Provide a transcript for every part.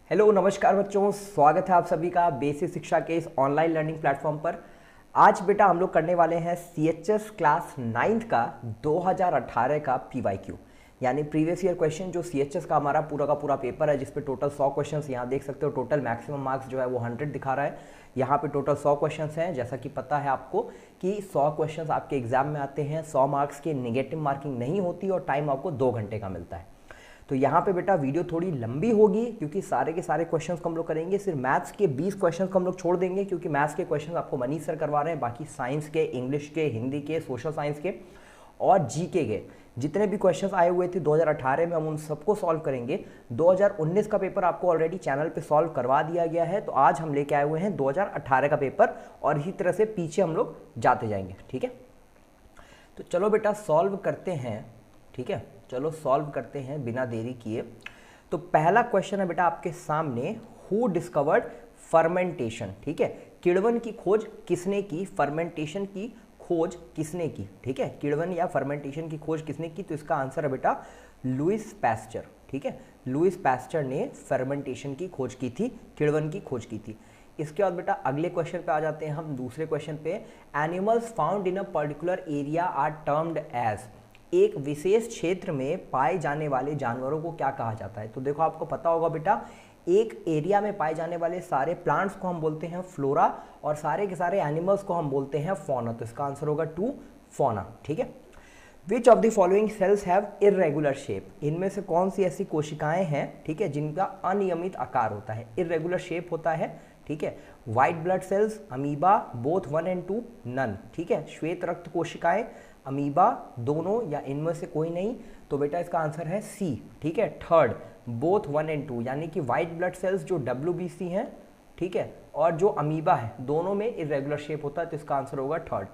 Hello नमस्कार बच्चों, स्वागत है आप सभी का बेसिक शिक्षा के इस ऑनलाइन लर्निंग प्लेटफॉर्म पर। आज बेटा हम लोग करने वाले हैं सीएचएस क्लास 9th का 2018 का पीवाईक्यू यानी प्रीवियस ईयर क्वेश्चन। जो सीएचएस का हमारा पूरा का पूरा पेपर है जिस पे टोटल 100 क्वेश्चंस यहाँ देख सकते हो। टोटल मैक्सिमम मार्क्स जो है वो 100 दिखा रहा है। यहाँ पे टोटल 100 क्वेश्चंस हैं। जैसा कि पता है आपको कि 100 क्वेश्चंस आपके एग्जाम में आते हैं, 100 मार्क्स के नेगेटिव मार्किंग नहीं होती और टाइम आपको 2 घंटे का मिलता है। तो यहाँ पे बेटा वीडियो थोड़ी लंबी होगी क्योंकि सारे के सारे क्वेश्चंस को हम लोग करेंगे। सिर्फ मैथ्स के 20 क्वेश्चंस को हम लोग छोड़ देंगे क्योंकि मैथ्स के क्वेश्चंस आपको मनीष सर करवा रहे हैं। बाकी साइंस के, इंग्लिश के, हिंदी के, सोशल साइंस के और जीके के जितने भी क्वेश्चंस आए हुए थे 2018 में हम उन सबको सॉल्व करेंगे। 2019 का पेपर आपको ऑलरेडी चैनल पे सॉल्व करवा दिया गया है, तो आज हम लेके आए हुए हैं 2018 का पेपर और इसी तरह से पीछे हम लोग जाते जाएंगे। ठीक है, तो चलो बेटा सॉल्व करते हैं। ठीक है, चलो सॉल्व करते हैं बिना देरी किए। तो पहला क्वेश्चन है बेटा आपके सामने, हु डिस्कवर्ड फर्मेंटेशन। ठीक है, किण्वन की खोज किसने की, फर्मेंटेशन की खोज किसने की। ठीक है, किण्वन या फर्मेंटेशन की खोज किसने की, तो इसका आंसर है बेटा लुईस पैस्चर। ठीक है, लुईस पैस्चर ने फर्मेंटेशन की खोज की थी, किण्वन की खोज की थी। इसके बाद बेटा अगले क्वेश्चन पे आ जाते हैं हम, दूसरे क्वेश्चन पे। Animals found in a particular area are termed as. एक विशेष क्षेत्र में पाए जाने वाले जानवरों को क्या कहा जाता है। तो देखो आपको पता होगा बेटा, एक एरिया में पाए जाने वाले सारे प्लांट्स को हम बोलते हैं फ्लोरा और सारे के सारे एनिमल्स को हम बोलते हैं फौना। तो इसका आंसर होगा 2 फौना। ठीक है, which of the following cells have irregular shape. इनमें से कौन सी ऐसी कोशिकाएं हैं, ठीक है, जिनका अनियमित आकार होता है, इरेगुलर शेप होता है। ठीक है, white blood cells, amoeba, both 1 and 2, none. ठीक है, श्वेत रक्त कोशिकाएं, अमीबा, दोनों या इनमें से कोई नहीं। तो बेटा इसका आंसर है सी। ठीक है, थर्ड, बोथ 1 and 2 यानी कि व्हाइट ब्लड सेल्स जो WBC हैं, ठीक है, और जो अमीबा है दोनों में इरेगुलर शेप होता है। तो इसका आंसर होगा थर्ड।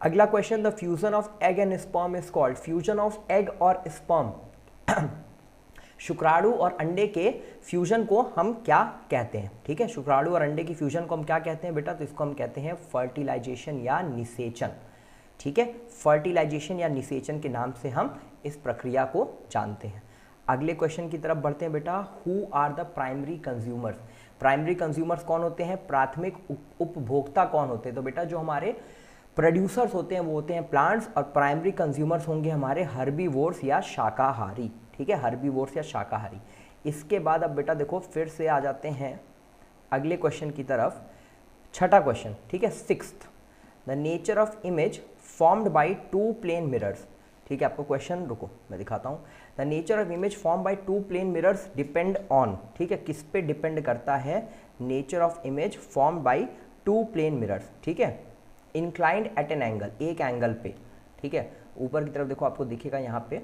अगला question, the fusion of egg and sperm is called. Fusion of egg और स्पर्म शुक्राणु और अंडे के फ्यूजन को हम क्या कहते हैं। ठीक है, शुक्राणु और अंडे की फ्यूजन को हम क्या कहते हैं बेटा, तो इसको हम कहते हैं फर्टिलाइजेशन या निषेचन। ठीक है, फर्टिलाइजेशन या निषेचन के नाम से हम इस प्रक्रिया को जानते हैं। अगले क्वेश्चन की तरफ बढ़ते हैं बेटा, who are the primary consumers. Primary consumers कौन होते हैं, प्राथमिक उपभोक्ता कौन होते हैं। तो बेटा जो हमारे प्रोड्यूसर्स होते हैं वो होते हैं प्लांट्स और प्राइमरी कंज्यूमर्स होंगे हमारे हर्बीवोर्स या शाकाहारी। ठीक है, हर्बीवोर्स या शाकाहारी। इसके बाद अब बेटा देखो फिर से आ जाते हैं अगले क्वेश्चन की तरफ, छठा क्वेश्चन। ठीक है, 6th, the nature of image formed by 2 plane mirrors. ठीक है, आपको क्वेश्चन रुको मैं दिखाता हूँ। The nature of image form by 2 plane mirrors depend on. ठीक है, किस पे डिपेंड करता है, nature of image form by 2 plane mirrors. ठीक है, इंक्लाइंड एट एन एंगल, एक एंगल पे। ठीक है, ऊपर की तरफ देखो आपको दिखेगा यहाँ पे,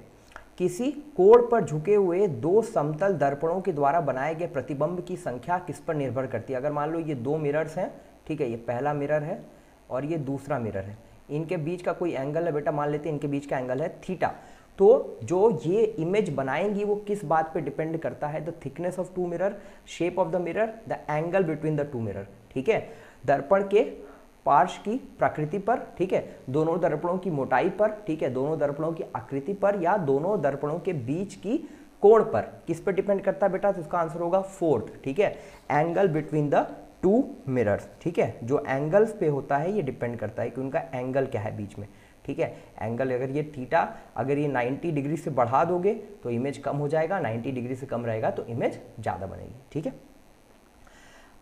किसी कोण पर झुके हुए 2 समतल दर्पणों के द्वारा बनाए गए प्रतिबिंब की संख्या किस पर निर्भर करती है। अगर मान लो ये 2 मिरर्स हैं, ठीक है, ये पहला मिरर है और ये दूसरा मिरर है, इनके बीच का कोई एंगल है बेटा, मान लेते हैं इनके बीच का एंगल है थीटा। तो जो ये इमेज बनाएंगी वो किस बात पे डिपेंड करता है, the thickness of 2 mirror, shape of the mirror, the angle between the 2 mirror. ठीक है, दर्पण के पार्श्व की प्रकृति पर, ठीक है, दोनों दर्पणों की मोटाई पर, ठीक है, दोनों दर्पणों की आकृति पर या दोनों दर्पणों के बीच की कोण पर, किस पर डिपेंड करता है बेटा, तो इसका आंसर होगा 4th। ठीक है, एंगल बिटवीन द 2 मिरर्स। ठीक है, जो एंगल्स पे होता है ये डिपेंड करता है कि उनका एंगल क्या है बीच में। ठीक है, एंगल अगर ये थीटा, अगर ये 90 डिग्री से बढ़ा दोगे तो इमेज कम हो जाएगा, 90 डिग्री से कम रहेगा तो इमेज ज़्यादा बनेगी। ठीक है,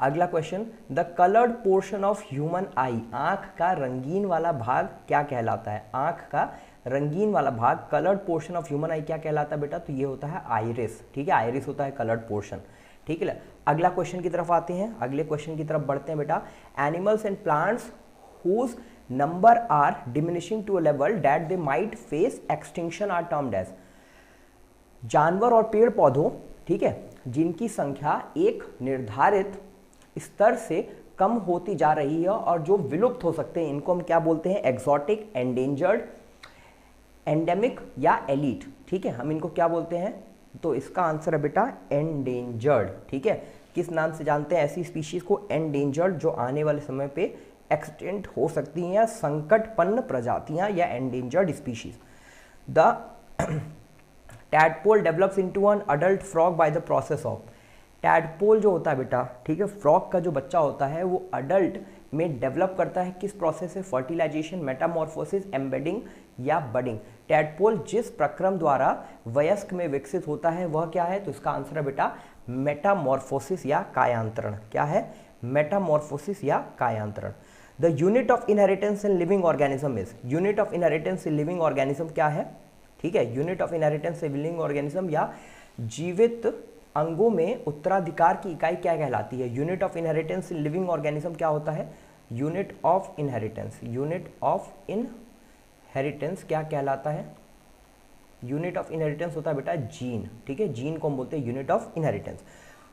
अगला question, the coloured portion of human आई। आंख का रंगीन वाला भाग क्या कहलाता है, आंख का रंगीन वाला भाग, कलर्ड पोर्शन ऑफ ह्यूमन आई क्या कहलाता है बेटा, तो ये होता है आइरिस। ठीक है, आइरिस होता है कलर्ड पोर्शन। ठीक है, अगला क्वेश्चन की तरफ आते हैं, अगले क्वेश्चन की तरफ बढ़ते हैं बेटा। Animals and plants whose number are diminishing to a level that they might face extinction are termed as. जानवर और पेड़ पौधों, ठीक है, जिनकी संख्या एक निर्धारित स्तर से कम होती जा रही है और जो विलुप्त हो सकते हैं, इनको हम क्या बोलते हैं, एक्सोटिक, एंडेंजर्ड, एंडेमिक या एलीट। ठीक है, हम इनको क्या बोलते हैं, तो इसका आंसर है बेटा एंडेंजर्ड। ठीक है, किस नाम से जानते हैं ऐसी स्पीशीज को, एंडेंजर्ड, जो आने वाले समय पे एक्सटेंट हो सकती हैं या संकटपन्न प्रजातियां या endangered species. The tadpole develops into an adult frog by the process of। Tadpole जो होता है बेटा, ठीक है, फ्रॉग का जो बच्चा होता है वो अडल्ट में डेवलप करता है किस प्रोसेस से? फर्टिलाइजेशन, मेटामॉर्फोसिस, एम्बेडिंग या बडिंग। टैडपोल जिस प्रक्रम द्वारा वयस्क में विकसित होता है वह क्या है? तो इसका आंसर है बेटा मेटामॉर्फोसिस या कायांतरण। क्या है? मेटामॉर्फोसिस या कायांतरण। The unit of inheritance in living organism is, unit of inheritance in living organism क्या है? ठीक है, unit of inheritance in living organism या जीवित अंगों में उत्तराधिकार की इकाई क्या कहलाती है? Unit of inheritance in living organism क्या होता है? Unit of inheritance, unit of inheritance क्या कहलाता है? यूनिट ऑफ इनहेरिटेंस होता है बेटा जीन। ठीक है, जीन को हम बोलते हैं यूनिट ऑफ इनहेरिटेंस।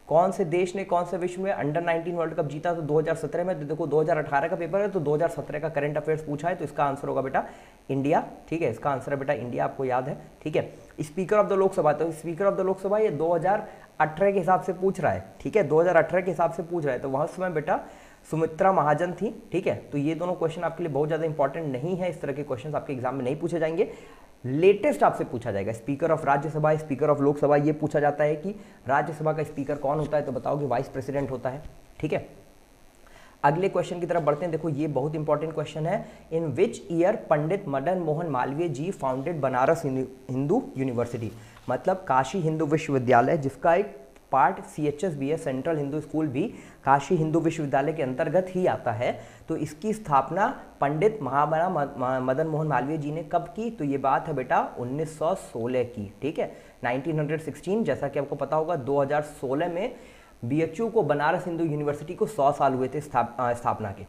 कौन से देश ने कौन से विश्व में अंडर 19 वर्ल्ड कप जीता? तो 2017 में। तो देखो 2018 का पेपर है तो 2017 का करंट अफेयर्स पूछा है, तो इसका आंसर होगा बेटा इंडिया। ठीक है, इसका आंसर है बेटा इंडिया, आपको याद है। ठीक है, स्पीकर ऑफ द लोकसभा, तो स्पीकर ऑफ द लोकसभा ये 2018 के हिसाब से पूछ रहा है। ठीक है, 2018 के हिसाब से पूछ रहा है, तो वहाँ समय बेटा सुमित्रा महाजन थी। ठीक है, तो ये दोनों क्वेश्चन आपके लिए बहुत ज़्यादा इंपॉर्टेंट नहीं है, इस तरह के क्वेश्चन आपके एग्जाम में नहीं पूछे जाएंगे। लेटेस्ट आपसे पूछा जाएगा speaker of Rajya Sabha, speaker of Lok Sabha. ये पूछा जाता है कि राज्यसभा का स्पीकर कौन होता है? तो बताओ कि वाइस प्रेसिडेंट होता है। ठीक है, अगले क्वेश्चन की तरफ बढ़ते हैं। देखो ये बहुत इंपॉर्टेंट क्वेश्चन है। In which year Pandit Madan Mohan Malviya ji founded Banaras Hindu University? मतलब काशी हिंदू विश्वविद्यालय, जिसका एक पार्ट CHS भी है, सेंट्रल हिंदू स्कूल भी काशी हिंदू विश्वविद्यालय के अंतर्गत ही आता है। तो इसकी स्थापना पंडित महामना मदन मोहन मालवीय जी ने कब की? तो ये बात है बेटा 1916 की। ठीक है, 1916, जैसा कि आपको पता होगा 2016 में BHU को, बनारस हिंदू यूनिवर्सिटी को 100 साल हुए थे स्थापना के।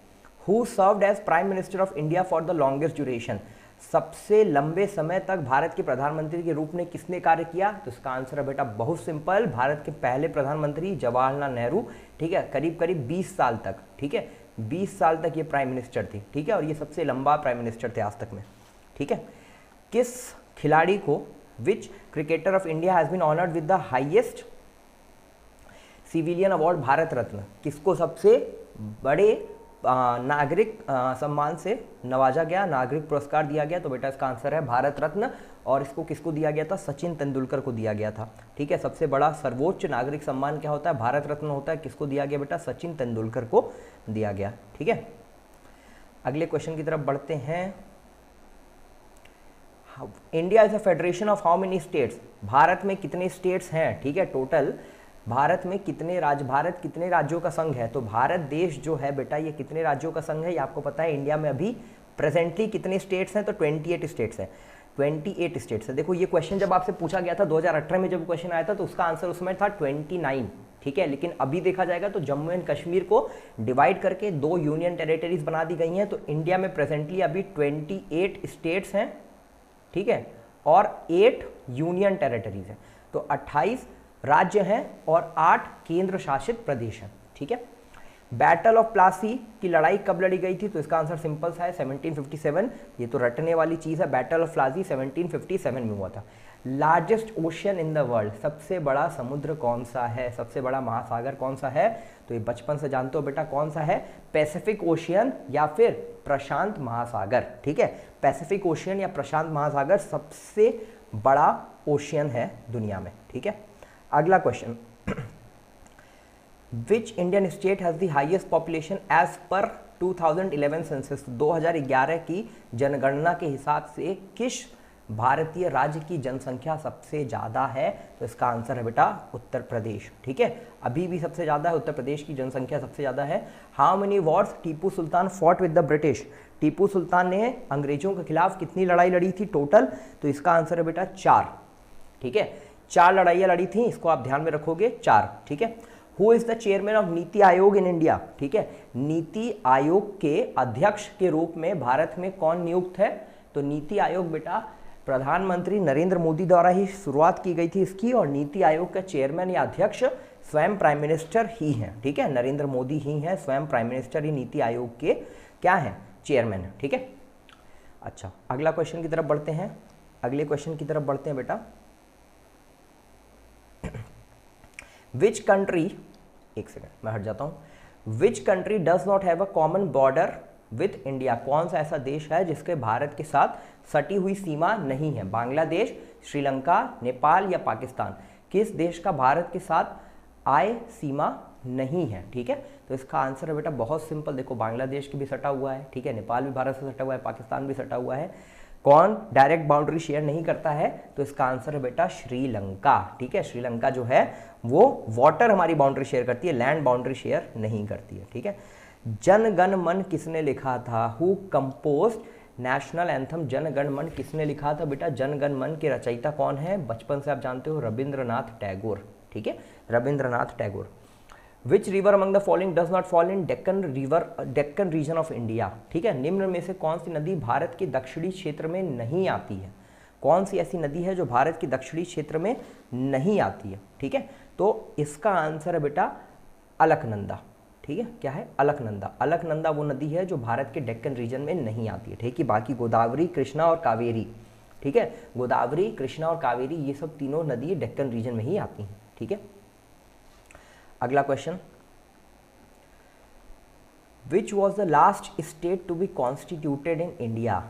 Who served as prime minister of India for the longest duration? सबसे लंबे समय तक भारत के प्रधानमंत्री के रूप में किसने कार्य किया? तो इसका आंसर है बेटा बहुत सिंपल, भारत के पहले प्रधानमंत्री जवाहरलाल नेहरू। ठीक है, करीब करीब 20 साल तक। ठीक है, 20 साल तक ये प्राइम मिनिस्टर थे। ठीक है, और ये सबसे लंबा प्राइम मिनिस्टर थे आज तक में। ठीक है, किस खिलाड़ी को, which cricketer of India has been honoured with the highest civilian award Bharat Ratna? किसको सबसे बड़े नागरिक सम्मान से नवाजा गया, नागरिक पुरस्कार दिया गया? तो बेटा इसका आंसर है भारत रत्न। और इसको किसको दिया गया था? सचिन तेंदुलकर को दिया गया था। ठीक है, सबसे बड़ा सर्वोच्च नागरिक सम्मान क्या होता है? भारत रत्न होता है। किसको दिया गया बेटा? सचिन तेंदुलकर को दिया गया। ठीक है, अगले क्वेश्चन की तरफ बढ़ते हैं। India is a federation of how many states? Bharat में कितने स्टेट्स हैं? ठीक है, टोटल भारत में कितने राज्य, भारत कितने राज्यों का संघ है? तो भारत देश जो है बेटा ये कितने राज्यों का संघ है? ये आपको पता है। इंडिया में अभी प्रेजेंटली कितने स्टेट्स हैं? तो 28 स्टेट्स हैं। 28 स्टेट्स है। देखो ये क्वेश्चन जब आपसे पूछा गया था 2018 में, जब क्वेश्चन आया था तो उसका आंसर उसमें था 29। ठीक है, लेकिन अभी देखा जाएगा तो जम्मू एंड कश्मीर को डिवाइड करके 2 यूनियन टेरिटरीज बना दी गई हैं। तो इंडिया में प्रेजेंटली अभी 28 स्टेट्स हैं। ठीक है, और 8 यूनियन टेरिटरीज हैं। तो 28 राज्य हैं और 8 केंद्र शासित प्रदेश हैं। ठीक है, बैटल ऑफ प्लासी की लड़ाई कब लड़ी गई थी? तो इसका आंसर सिंपल सा है 1757। ये तो रटने वाली चीज़ है। बैटल ऑफ प्लासी 1757 में हुआ था। Largest ocean in the world, सबसे बड़ा समुद्र कौन सा है? सबसे बड़ा महासागर कौन सा है? तो ये बचपन से जानते हो बेटा कौन सा है? पैसिफिक ओशियन या फिर प्रशांत महासागर। ठीक है, पैसिफिक ओशियन या प्रशांत महासागर सबसे बड़ा ओशियन है दुनिया में। ठीक है, अगला question, which Indian state has the highest population as per 2011 census? 2011 की जनगणना के हिसाब से किस भारतीय राज्य की जनसंख्या सबसे ज़्यादा है? तो इसका आंसर है बेटा उत्तर प्रदेश। ठीक है, अभी भी सबसे ज़्यादा है, उत्तर प्रदेश की जनसंख्या सबसे ज़्यादा है। How many wars Tipu Sultan fought with the British? Tipu Sultan ने अंग्रेजों के खिलाफ कितनी लड़ाई लड़ी थी टोटल? तो इसका आंसर है बेटा 4। ठीक है, 4 लड़ाइयाँ लड़ी थी, इसको आप ध्यान में रखोगे 4। ठीक है, who is the chairman of NITI Aayog in India? ठीक है, नीति आयोग के अध्यक्ष के रूप में भारत में कौन नियुक्त है? तो नीति आयोग बेटा प्रधानमंत्री नरेंद्र मोदी द्वारा ही शुरुआत की गई थी इसकी, और नीति आयोग का चेयरमैन या अध्यक्ष स्वयं प्राइम मिनिस्टर ही हैं। ठीक है, नरेंद्र मोदी ही हैं, स्वयं प्राइम मिनिस्टर ही नीति आयोग के क्या हैं? चेयरमैन है। ठीक है, अच्छा अगला क्वेश्चन की तरफ बढ़ते हैं। अगले क्वेश्चन की तरफ बढ़ते हैं बेटा। विच कंट्री, एक सेकंड मैं हट जाता हूं। Which country does not have a common border with India? कौन सा ऐसा देश है जिसके भारत के साथ सटी हुई सीमा नहीं है? बांग्लादेश, श्रीलंका, नेपाल या पाकिस्तान? किस देश का भारत के साथ आय सीमा नहीं है, ठीक है। तो इसका आंसर है बेटा बहुत सिंपल, देखो बांग्लादेश की भी सटा हुआ है, ठीक है, नेपाल भी भारत से सटा हुआ है, पाकिस्तान भी सटा हुआ है, कौन डायरेक्ट बाउंड्री शेयर नहीं करता है, तो इसका आंसर है बेटा श्रीलंका, ठीक है। श्रीलंका जो है वो वाटर हमारी बाउंड्री शेयर करती है, लैंड बाउंड्री शेयर नहीं करती है, ठीक है। जन गण मन किसने लिखा था, who composed national anthem, Jana Gana मन किसने लिखा था बेटा, जन गण मन के रचयिता कौन है, बचपन से आप जानते हो रविंद्रनाथ टैगोर, ठीक है, Rabindranath Tagore. Which river among the following does not fall in Deccan region of India, ठीक है, निम्न में से कौन सी नदी भारत के दक्षिणी क्षेत्र में नहीं आती है, कौन सी ऐसी नदी है जो भारत के दक्षिणी क्षेत्र में नहीं आती है, ठीक है। तो इसका आंसर है बेटा अलकनंदा, ठीक है, क्या है, अलकनंदा। अलकनंदा वो नदी है जो भारत के डेक्कन रीजन में नहीं आती है, ठीक है। बाकी गोदावरी, कृष्णा और कावेरी, ठीक है, गोदावरी, कृष्णा और कावेरी ये सब तीनों नदी डेक्कन रीजन में ही आती हैं, ठीक है। अगला question, which was the last state to be constituted in India,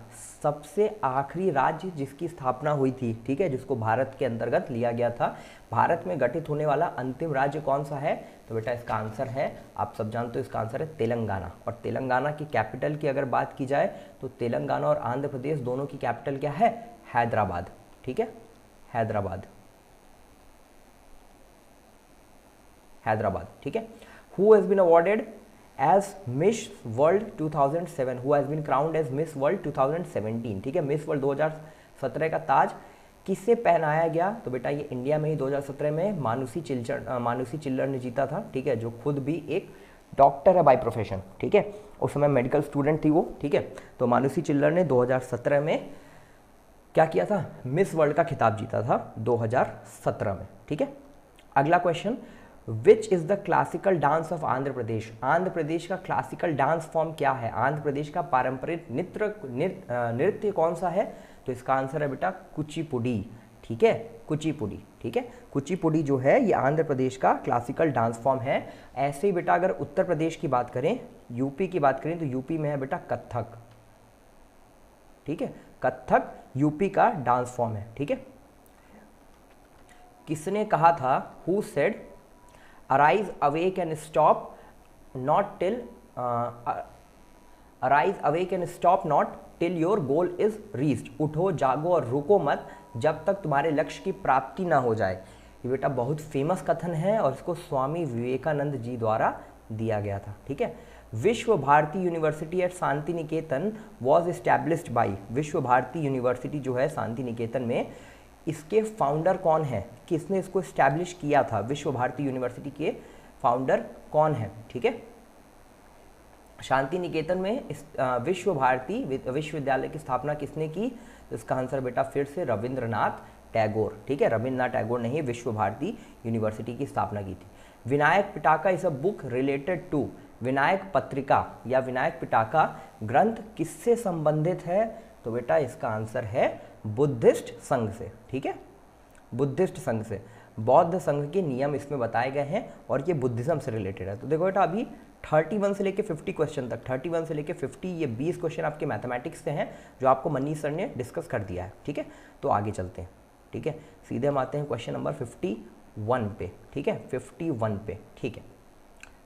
सबसे आखिरी राज्य जिसकी स्थापना हुई थी, ठीक है, जिसको भारत के अंतर्गत लिया गया था, भारत में गठित होने वाला अंतिम राज्य कौन सा है, तो बेटा इसका आंसर है, आप सब जानते हो इसका आंसर है तेलंगाना। और तेलंगाना की कैपिटल की अगर बात की जाए तो तेलंगाना और आंध्र प्रदेश दोनों की कैपिटल क्या है, हैदराबाद, ठीक है, हैदराबाद, हैदराबाद, ठीक है। Who has been awarded as Miss World 2007, who has been crowned as Miss World 2017, ठीक है, मिस वर्ल्ड 2017 का ताज किससे पहनाया गया, तो बेटा ये इंडिया में ही 2017 में मानुषी चिल्लर ने जीता था, ठीक है, जो खुद भी एक डॉक्टर है बाय प्रोफेशन, ठीक है, उस समय मेडिकल स्टूडेंट थी वो, ठीक है। तो मानुषी चिल्लर ने 2017 में क्या किया था, मिस वर्ल्ड का खिताब जीता था 2017 में, ठीक है। अगला question, which is the classical dance of Andhra Pradesh, Andhra Pradesh का क्लासिकल डांस फॉर्म क्या है, आंध्र प्रदेश का पारंपरिक नृत्य कौन सा है, तो इसका आंसर है बेटा कुचिपुड़ी, ठीक है, कुचिपुड़ी, ठीक है। कुचिपुड़ी जो है ये आंध्र प्रदेश का क्लासिकल डांस फॉर्म है। ऐसे ही बेटा अगर उत्तर प्रदेश की बात करें, यूपी की बात करें, तो यूपी में है बेटा कथक, ठीक है, कथक यूपी का डांस फॉर्म है, ठीक है। किसने कहा था, who said arise awake and stop not till arise awake and stop not till your goal is reached, उठो जागो और रुको मत जब तक तुम्हारे लक्ष्य की प्राप्ति ना हो जाए। ये बेटा बहुत फेमस कथन है और इसको स्वामी विवेकानंद जी द्वारा दिया गया था, ठीक है। Vishwa Bharati university at Shantiniketan was established by, Vishwa Bharati university जो है शांति निकेतन में, इसके फाउंडर कौन है, किसने इसको एस्टैब्लिश किया था, विश्व भारती यूनिवर्सिटी के फाउंडर कौन है, ठीक है। शांति निकेतन में विश्व भारती विश्वविद्यालय की स्थापना किसने की, तो इसका आंसर बेटा फिर से रविंद्रनाथ टैगोर, ठीक है, रविंद्रनाथ टैगोर ने ही विश्व भारती यूनिवर्सिटी की स्थापना की थी। Vinayak Pitaka is a book related to, Vinayak Patrika या विनायक पिटाका ग्रंथ किससे संबंधित है, तो बेटा इसका आंसर है बुद्धिस्ट संघ से, ठीक है, बुद्धिस्ट संघ से, बौद्ध संघ के नियम इसमें बताए गए हैं और ये बुद्धिज्म से रिलेटेड है। तो देखो बेटा अभी 31 से लेके 50 क्वेश्चन तक, 31 से लेके 50 ये 20 क्वेश्चन आपके मैथमेटिक्स से हैं जो आपको मनीष सर ने डिस्कस कर दिया है, ठीक है। तो आगे चलते हैं, ठीक है, सीधे हम आते हैं क्वेश्चन नंबर 51 पे, ठीक है, 51 पे, ठीक है,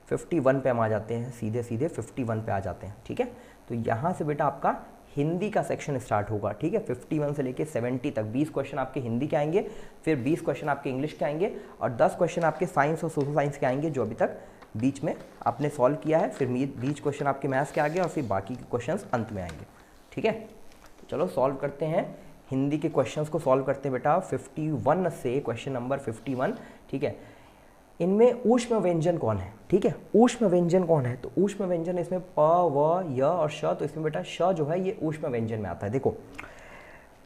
51 पे हम आ जाते हैं, सीधे सीधे 51 पे आ जाते हैं, ठीक है। तो यहाँ से बेटा आपका हिंदी का सेक्शन स्टार्ट होगा, ठीक है, 51 से लेके 70 तक 20 क्वेश्चन आपके हिंदी के आएंगे, फिर 20 क्वेश्चन आपके इंग्लिश के आएंगे और 10 क्वेश्चन आपके साइंस और सोशल साइंस के आएंगे जो अभी तक बीच में आपने सॉल्व किया है, फिर 20 क्वेश्चन आपके मैथ्स के आगे और फिर बाकी के क्वेश्चंस अंत में आएंगे, ठीक है। तो चलो सॉल्व करते हैं, हिंदी के क्वेश्चंस को सॉल्व करते हैं बेटा 51 से क्वेश्चन नंबर 51, ठीक है। इनमें ऊष्म व्यंजन कौन है, ठीक है, ऊष्म व्यंजन कौन है, तो ऊष्म व्यंजन इसमें प, व, य और श, तो इसमें बेटा श जो है ये ऊष्म व्यंजन में आता है। देखो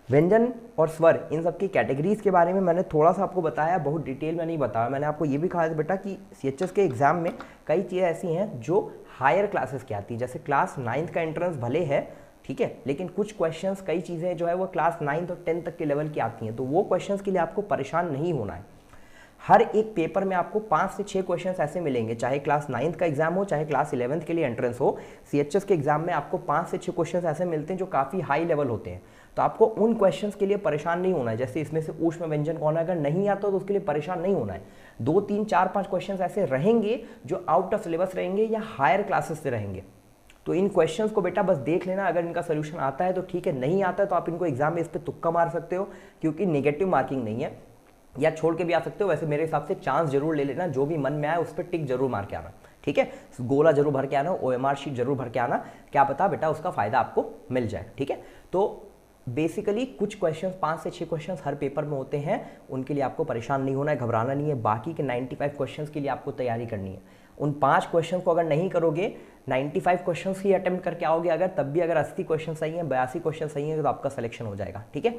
व्यंजन और स्वर इन सब की कैटेगरीज के बारे में मैंने थोड़ा सा आपको बताया, बहुत डिटेल में नहीं बताया। मैंने आपको ये भी कहा था बेटा कि CHS के एग्जाम में कई चीज़ें ऐसी हैं जो हायर क्लासेस की आती है, जैसे क्लास 9th का एंट्रेंस भले है, ठीक है, लेकिन कुछ क्वेश्चंस कई चीज़ें जो है वो क्लास 9th और 10th तक के लेवल की आती हैं, तो वो क्वेश्चंस के लिए आपको परेशान नहीं होना है। हर एक पेपर में आपको 5 से 6 क्वेश्चंस ऐसे मिलेंगे, चाहे क्लास 9th का एग्जाम हो चाहे क्लास 11th के लिए एंट्रेंस हो। CHS के एग्जाम में आपको 5 से 6 क्वेश्चंस ऐसे मिलते हैं जो काफ़ी हाई लेवल होते हैं। तो आपको उन क्वेश्चंस के लिए परेशान नहीं होना है। जैसे इसमें से ऊष्म व्यंजन कौन है, अगर नहीं आता तो उसके लिए परेशान नहीं होना है। 2, 3, 4, 5 क्वेश्चंस ऐसे रहेंगे जो आउट ऑफ सिलेबस रहेंगे या हायर क्लासेस से रहेंगे। तो इन क्वेश्चंस को बेटा बस देख लेना, अगर इनका सोल्यूशन आता है तो ठीक है, नहीं आता है तो आप इनको एग्जाम में इस पर तुक्का मार सकते हो, क्योंकि नेगेटिव मार्किंग नहीं है, या छोड़ के भी आ सकते हो। वैसे मेरे हिसाब से चांस जरूर ले लेना, जो भी मन में आए उस पर टिक जरूर मार के आना, ठीक है। गोला जरूर भर के आना, OMR शीट जरूर भर के आना, क्या पता बेटा उसका फायदा आपको मिल जाए, ठीक है। तो बेसिकली कुछ क्वेश्चंस 5 से 6 क्वेश्चंस हर पेपर में होते हैं, उनके लिए आपको परेशान नहीं होना है, घबराना नहीं है। बाकी के 95 क्वेश्चंस के लिए आपको तैयारी करनी है। उन 5 क्वेश्चंस को अगर नहीं करोगे, 95 क्वेश्चंस ही अटेम्प्ट करके आओगे अगर, तब भी अगर 80 क्वेश्चन सही हैं, 82 क्वेश्चन सही हैं, तो आपका सिलेक्शन हो जाएगा, ठीक है।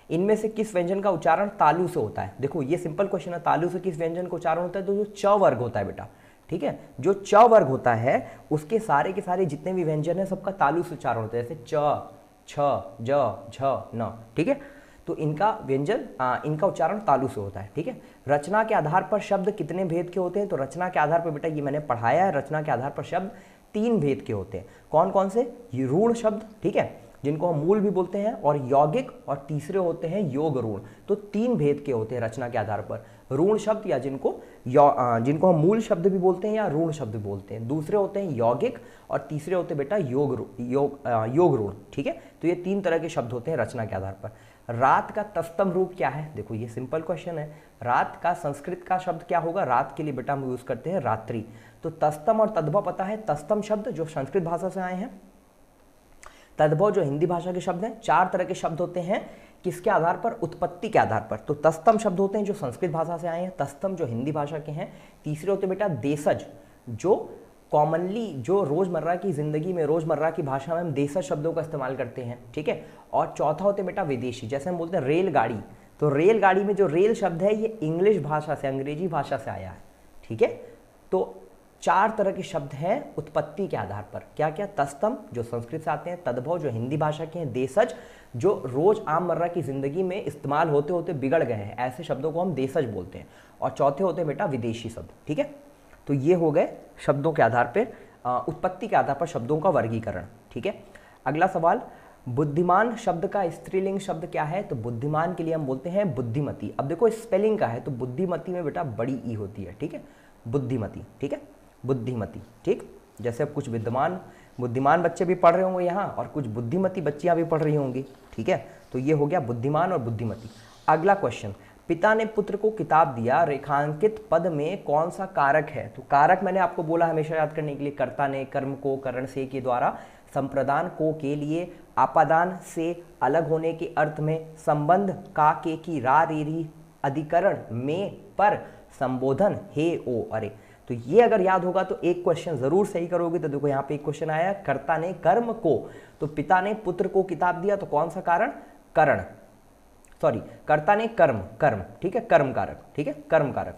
इनमें से किस व्यंजन का उच्चारण तालु से होता है? देखो ये सिंपल क्वेश्चन है, तालु से किस व्यंजन का उच्चारण होता है? तो जो च वर्ग होता है बेटा, ठीक है, जो च वर्ग होता है उसके सारे के सारे जितने भी व्यंजन है सबका तालु से उच्चारण होता है, जैसे च, छ, ज, झ, न, ठीक है। तो इनका व्यंजन इनका उच्चारण तालु से होता है, ठीक है। रचना के आधार पर शब्द कितने भेद के होते हैं? तो रचना के आधार पर बेटा ये मैंने पढ़ाया है, रचना के आधार पर शब्द 3 भेद के होते हैं। कौन कौन से? ऋण शब्द, ठीक है, जिनको हम मूल भी बोलते हैं, और यौगिक, और तीसरे होते हैं योग ऋण। तो 3 भेद के होते हैं रचना के आधार पर, ऋण शब्द या जिनको हम मूल शब्द भी बोलते हैं या ऋण शब्द भी बोलते हैं। दूसरे होते हैं यौगिक, और तीसरे होते हैं बेटा योग ऋण, ठीक है। तो ये 3 तरह के शब्द होते हैं रचना के आधार पर। रात का तत्सम रूप क्या है? देखो ये सिंपल क्वेश्चन है। रात का संस्कृत का शब्द क्या होगा? रात के लिए बेटा हम यूज करते हैं रात्रि। तो तस्तम और तद्भव पता है, तस्तम शब्द जो संस्कृत भाषा से आए हैं, तद्भव जो हिंदी भाषा के शब्द हैं। 4 तरह के शब्द होते हैं, किसके आधार पर? उत्पत्ति के आधार पर। तो तस्तम शब्द होते हैं जो संस्कृत भाषा से आए हैं, तस्तम जो हिंदी भाषा के हैं। तीसरे होते बेटा देशज, जो कॉमनली जो रोजमर्रा की जिंदगी में, रोजमर्रा की भाषा में हम देशज शब्दों का इस्तेमाल करते हैं, ठीक है। और चौथा होते बेटा विदेशी, जैसे हम बोलते हैं रेलगाड़ी। तो रेलगाड़ी में जो रेल शब्द है ये इंग्लिश भाषा से, अंग्रेजी भाषा से आया है, ठीक है। तो 4 तरह के शब्द हैं उत्पत्ति के आधार पर। क्या क्या? तस्तम जो संस्कृत से आते हैं, तद्भव जो हिंदी भाषा के हैं, देशज जो रोज आममर्रा की जिंदगी में इस्तेमाल होते होते बिगड़ गए हैं, ऐसे शब्दों को हम देशज बोलते हैं। और चौथे होते हैं बेटा विदेशी शब्द, ठीक है। तो ये हो गए शब्दों के आधार पर, उत्पत्ति के आधार पर शब्दों का वर्गीकरण, ठीक है। अगला सवाल, बुद्धिमान शब्द का स्त्रीलिंग शब्द क्या है? तो बुद्धिमान के लिए हम बोलते हैं बुद्धिमती। अब देखो स्पेलिंग का है, तो बुद्धिमती में बेटा बड़ी ई होती है, ठीक है, बुद्धिमती, ठीक है, बुद्धिमती, ठीक। जैसे अब कुछ बुद्धिमान बच्चे भी पढ़ रहे होंगे यहाँ, और कुछ बुद्धिमती बच्चियाँ भी पढ़ रही होंगी, ठीक है। तो ये हो गया बुद्धिमान और बुद्धिमती। अगला क्वेश्चन, पिता ने पुत्र को किताब दिया, रेखांकित पद में कौन सा कारक है? तो कारक मैंने आपको बोला हमेशा याद करने के लिए, कर्ता ने, कर्म को, करण से के द्वारा, संप्रदान को के लिए, आपादान से अलग होने के अर्थ में, संबंध का के की रा रे री, अधिकरण में, पर, संबोधन हे ओ अरे। तो ये अगर याद होगा तो एक क्वेश्चन जरूर सही करोगे। तो देखो यहाँ पे एक क्वेश्चन आया, कर्ता ने कर्म को, तो पिता ने पुत्र को किताब दिया, तो कौन सा कारण? करण, सॉरी, कर्ता ने कर्म, ठीक है, कर्म कारक, ठीक है, कर्म कारक।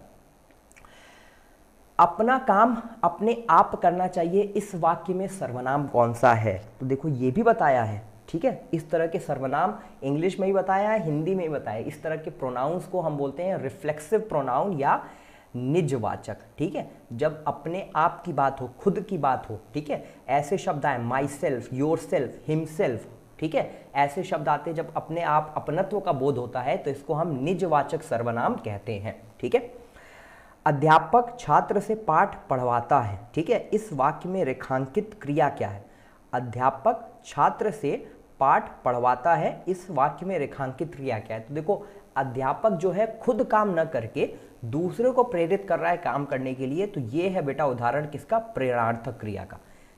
अपना काम अपने आप करना चाहिए, इस वाक्य में सर्वनाम कौन सा है? तो देखो ये भी बताया है, ठीक है। इस तरह के सर्वनाम इंग्लिश में भी बताया है, हिंदी में भी बताया है। इस तरह के प्रोनाउंस को हम बोलते हैं रिफ्लेक्सिव प्रोनाउन या निजवाचक, ठीक है। जब अपने आप की बात हो, खुद की बात हो, ठीक है, ऐसे शब्द आए, my self, your self, himself, ठीक है, ऐसे शब्द आते जब अपने आप, अपनत्व का बोध होता है, तो इसको हम निजवाचक सर्वनाम कहते हैं, ठीक है। अध्यापक छात्र से पाठ पढ़वाता है, ठीक है, इस वाक्य में रेखांकित क्रिया क्या है? अध्यापक छात्र से पाठ पढ़वाता है, इस वाक्य में रेखांकित क्रिया क्या है? तो देखो अध्यापक जो है खुद काम न करके दूसरे को प्रेरित कर रहा है काम करने के लिए, तो ये है बेटा उदाहरण किसका? प्रेरणार्थक क्रिया का।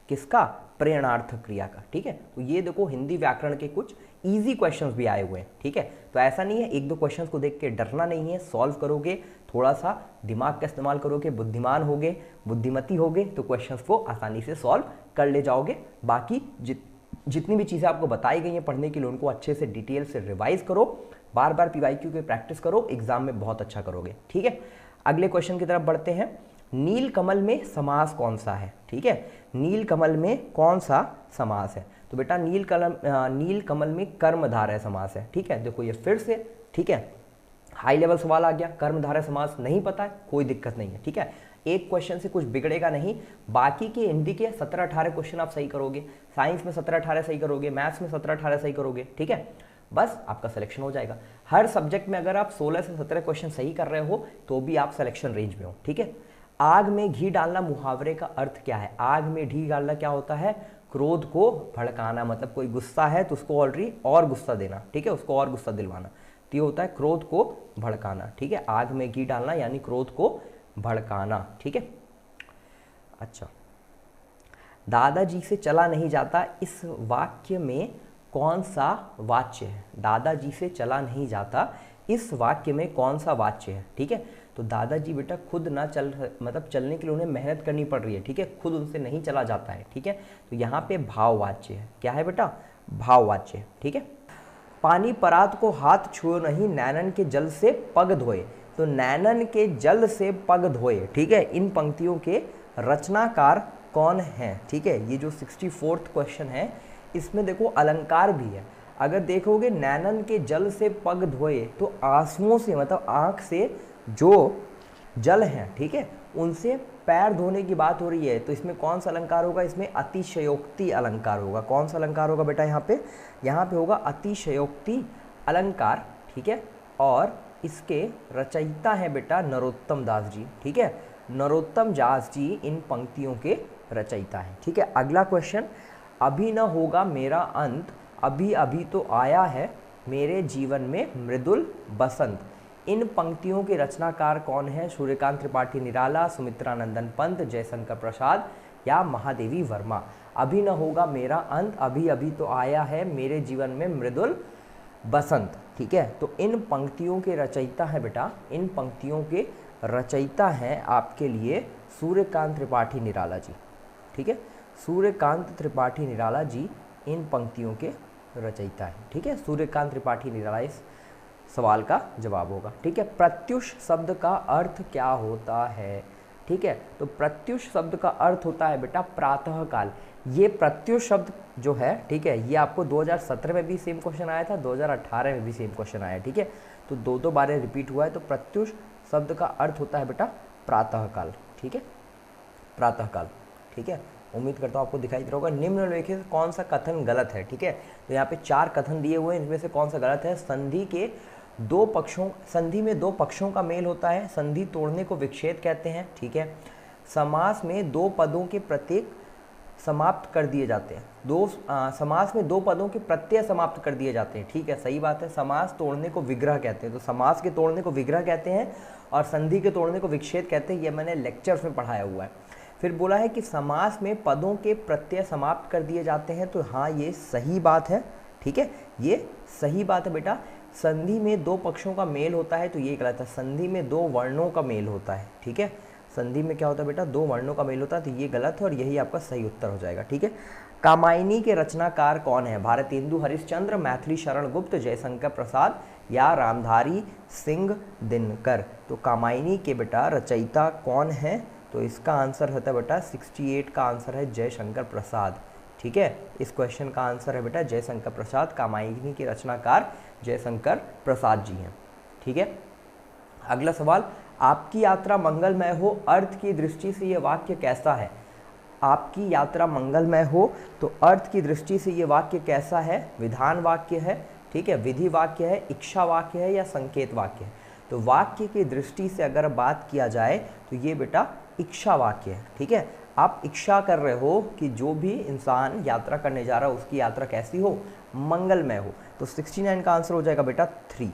किसका? प्रेरणार्थक क्रिया का, ठीक है। तो ये देखो हिंदी व्याकरण के कुछ इजी क्वेश्चंस भी आए हुए हैं, ठीक है। तो ऐसा नहीं है 1-2 क्वेश्चंस को देख के डरना नहीं है, सॉल्व करोगे, थोड़ा सा दिमाग का इस्तेमाल करोगे, बुद्धिमान होगे, बुद्धिमती होगे, तो क्वेश्चंस को आसानी से सॉल्व कर ले जाओगे। बाकी जितनी भी चीज़ें आपको बताई गई हैं पढ़ने के लिए, उनको अच्छे से डिटेल से रिवाइज करो, बार बार PYQ की प्रैक्टिस करो, एग्जाम में बहुत अच्छा करोगे, ठीक है। अगले क्वेश्चन की तरफ बढ़ते हैं। नील कमल में समास कौन सा है? ठीक है, नील कमल में कौन सा समास है? तो बेटा नील कमल में कर्मधारय समास है, ठीक है। देखो ये फिर से, ठीक है, हाई लेवल सवाल आ गया, कर्मधारय समास नहीं पता है, कोई दिक्कत नहीं है, ठीक है। एक क्वेश्चन से कुछ बिगड़ेगा नहीं, बाकी के हिंदी के 17-18 क्वेश्चन आप सही करोगे, साइंस में 17-18 सही करोगे, मैथ्स में 17-18 सही करोगे, ठीक है। बस आपका सिलेक्शन हो जाएगा। हर सब्जेक्ट में अगर आप 16 से 17 क्वेश्चन सही कर रहे हो तो भी आप सिलेक्शन रेंज में हो, ठीक है। आग में घी डालना मुहावरे का अर्थ क्या है? आग में घी डालना क्या होता है? क्रोध को भड़काना, मतलब कोई गुस्सा है तो उसको ऑलरेडी और गुस्सा देना, ठीक है, उसको और गुस्सा दिलवाना, तो ये होता है क्रोध को भड़काना, ठीक है। आग में घी डालना यानी क्रोध को भड़काना, ठीक है। अच्छा, दादाजी से चला नहीं जाता, इस वाक्य में कौन सा वाच्य है? दादाजी से चला नहीं जाता, इस वाक्य में कौन सा वाच्य है, ठीक है। तो दादाजी बेटा खुद ना मतलब चलने के लिए उन्हें मेहनत करनी पड़ रही है, ठीक है, खुद उनसे नहीं चला जाता है, ठीक है। तो यहाँ पे भाववाच्य है, क्या है बेटा? भाववाच्य है, ठीक है। पानी परात को हाथ छुओ नहीं, नैनन के जल से पग धोए। तो नैनन के जल से पग धोए, ठीक है, इन पंक्तियों के रचनाकार कौन है, ठीक है। ये जो 64th क्वेश्चन है इसमें देखो अलंकार भी है। अगर देखोगे नैनन के जल से पग धोए तो आंसुओं से, मतलब आंख से जो जल है, ठीक है, उनसे पैर धोने की बात हो रही है। तो इसमें कौन सा अलंकार होगा? इसमें अतिशयोक्ति अलंकार होगा। कौन सा अलंकार होगा बेटा? यहाँ पे होगा अतिशयोक्ति अलंकार, ठीक है। और इसके रचयिता है बेटा नरोत्तम दास जी, ठीक है। नरोत्तम दास जी इन पंक्तियों के रचयिता हैं, ठीक है। अगला क्वेश्चन, अभी न होगा मेरा अंत, अभी अभी तो आया है मेरे जीवन में मृदुल बसंत। इन पंक्तियों के रचनाकार कौन है? सूर्यकांत त्रिपाठी निराला, सुमित्रानंदन पंत, जयशंकर प्रसाद या महादेवी वर्मा। अभी न होगा मेरा अंत, अभी अभी तो आया है मेरे जीवन में मृदुल बसंत, ठीक है। तो इन पंक्तियों के रचयिता है बेटा, इन पंक्तियों के रचयिता हैं आपके लिए सूर्यकांत त्रिपाठी निराला जी, ठीक है। सूर्यकांत त्रिपाठी निराला जी इन पंक्तियों के रचयिता हैं, ठीक है। सूर्यकांत त्रिपाठी निराला इस सवाल का जवाब होगा, ठीक है। प्रत्युष शब्द का अर्थ क्या होता है, ठीक है। तो प्रत्युष शब्द का अर्थ होता है बेटा प्रातः काल। ये प्रत्युष शब्द जो है, ठीक है, ये आपको 2017 में भी सेम क्वेश्चन आया था, 2018 में भी सेम क्वेश्चन आया, ठीक है। तो दो बार रिपीट हुआ है। तो प्रत्युष शब्द का अर्थ होता है बेटा प्रातः काल, ठीक है, प्रातः काल, ठीक है। उम्मीद करता हूँ आपको दिखाई दे रहा होगा। निम्नलिखित कौन सा कथन गलत है, ठीक है। तो यहाँ पे 4 कथन दिए हुए हैं, इनमें से कौन सा गलत है? संधि में दो पक्षों का मेल होता है, संधि तोड़ने को विच्छेद कहते हैं, ठीक है। समास में 2 पदों के प्रत्यय समाप्त कर दिए जाते हैं, समास में 2 पदों के प्रत्यय समाप्त कर दिए जाते हैं, ठीक है, सही बात है। समास तोड़ने को विग्रह कहते हैं, तो समास के तोड़ने को विग्रह कहते हैं और संधि के तोड़ने को विच्छेद कहते हैं। ये मैंने लेक्चर्स में पढ़ाया हुआ है। फिर बोला है कि समास में पदों के प्रत्यय समाप्त कर दिए जाते हैं, तो हाँ ये सही बात है, ठीक है, ये सही बात है बेटा। संधि में 2 पक्षों का मेल होता है, तो ये गलत है। संधि में 2 वर्णों का मेल होता है, ठीक है। संधि में क्या होता है बेटा? 2 वर्णों का मेल होता है, तो ये गलत है और यही आपका सही उत्तर हो जाएगा, ठीक है। कामायनी के रचनाकार कौन है? भारतेंदु हरिश्चंद्र, मैथिली शरण गुप्त, जयशंकर प्रसाद या रामधारी सिंह दिनकर। तो कामायनी के बेटा रचयिता कौन है? तो इसका आंसर होता है बेटा 68 का आंसर है जयशंकर प्रसाद, ठीक है। इस क्वेश्चन का आंसर है बेटा जयशंकर प्रसाद। कामायनी के रचनाकार जयशंकर प्रसाद जी हैं, ठीक है। अगला सवाल, आपकी यात्रा मंगलमय हो, अर्थ की दृष्टि से ये वाक्य कैसा है? आपकी यात्रा मंगलमय हो, तो अर्थ की दृष्टि से ये वाक्य कैसा है? विधान वाक्य है, ठीक है, विधि वाक्य है, इच्छा वाक्य है या संकेत वाक्य है? तो वाक्य की दृष्टि से अगर बात किया जाए तो ये बेटा इच्छा वाक्य है, ठीक है। आप इच्छा कर रहे हो कि जो भी इंसान यात्रा करने जा रहा है उसकी यात्रा कैसी हो? मंगलमय हो। तो 69 का आंसर हो जाएगा बेटा 3,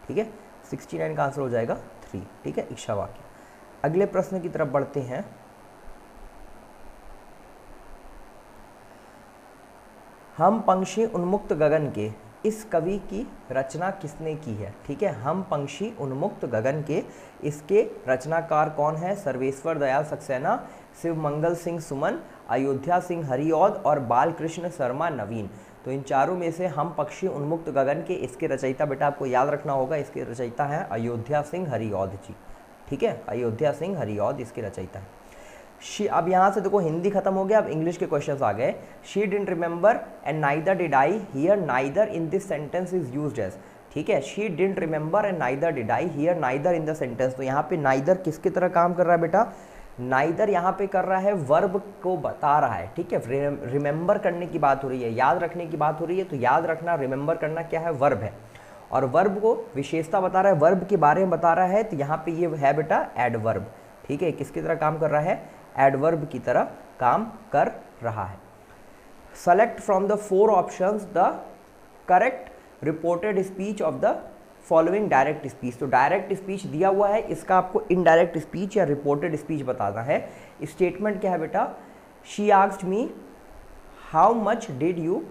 ठीक है, 69 का आंसर हो जाएगा 3, ठीक है, इच्छा वाक्य। अगले प्रश्न की तरफ बढ़ते हैं। हम पंक्षी उन्मुक्त गगन के, इस कवि की रचना किसने की है? ठीक है, हम पंक्षी उन्मुक्त गगन के, इसके रचनाकार कौन है? सर्वेश्वर दयाल सक्सेना, शिवमंगल सिंह सुमन, अयोध्या सिंह हरिऔध और बालकृष्ण शर्मा नवीन। तो इन चारों में से हम पक्षी उन्मुक्त गगन के, इसके रचयिता बेटा आपको याद रखना होगा, इसके रचयिता है अयोध्या सिंह हरिऔध जी, ठीक है, अयोध्या सिंह हरिऔध इसके रचयिता है। अब यहाँ से देखो हिंदी खत्म हो गया, अब इंग्लिश के क्वेश्चंस आ गए। She didn't remember and neither did I, here neither in this sentence is used as, ठीक है, she didn't remember and neither did I, here neither in the sentence. तो यहाँ पे नाइदर किसकी तरह काम कर रहा है बेटा? नाइदर यहाँ पे कर रहा है वर्ब को बता रहा है, ठीक है। रिमेंबर करने की बात हो रही है, याद रखने की बात हो रही है, तो याद रखना, रिमेंबर करना क्या है, वर्ब है। और वर्ब को विशेषता बता रहा है, वर्ब के बारे में बता रहा है, तो यहाँ पे ये है बेटा एडवर्ब, ठीक है। किसकी तरह काम कर रहा है, एडवर्ब की तरह काम कर रहा है। Select from the 4 options the correct reported speech of the following direct speech. तो डायरेक्ट स्पीच दिया हुआ है, इसका आपको इनडायरेक्ट स्पीच या रिपोर्टेड स्पीच बताना है। स्टेटमेंट क्या है बेटा, she asked me how much did you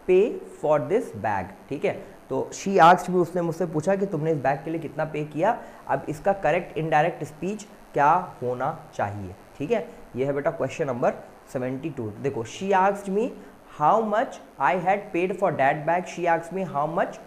पे फॉर दिस बैग, ठीक है। तो शी आस्क्ड मी, उसने मुझसे पूछा कि तुमने इस बैग के लिए कितना पे किया। अब इसका करेक्ट इनडायरेक्ट स्पीच क्या होना चाहिए, ठीक है। यह है बेटा क्वेश्चन नंबर 72। देखो, she asked me how much I had paid for that bag, she asked me how much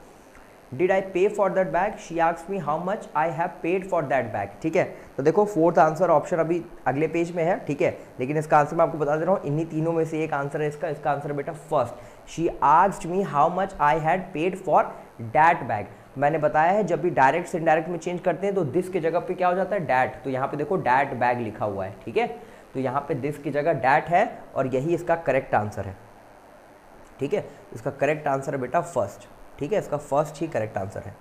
did I pay for that bag, she asked me how much I have paid for that bag, ठीक है। तो देखो 4th answer option अभी अगले page में है, ठीक है, लेकिन इसका आंसर मैं आपको बता दे रहा हूँ, इन्हीं तीनों में से एक आंसर है इसका आंसर है बेटा first. She asked me how much I had paid for that bag. मैंने बताया है जब भी डायरेक्ट से इनडायरेक्ट में चेंज करते हैं तो दिस की जगह पे क्या हो जाता है, डैट। तो यहाँ पे देखो डैट बैग लिखा हुआ है, ठीक है। तो यहाँ पे दिस की जगह डैट है और यही इसका करेक्ट आंसर है, ठीक है। इसका करेक्ट आंसर है बेटा फर्स्ट, ठीक है, इसका फर्स्ट ही करेक्ट आंसर है।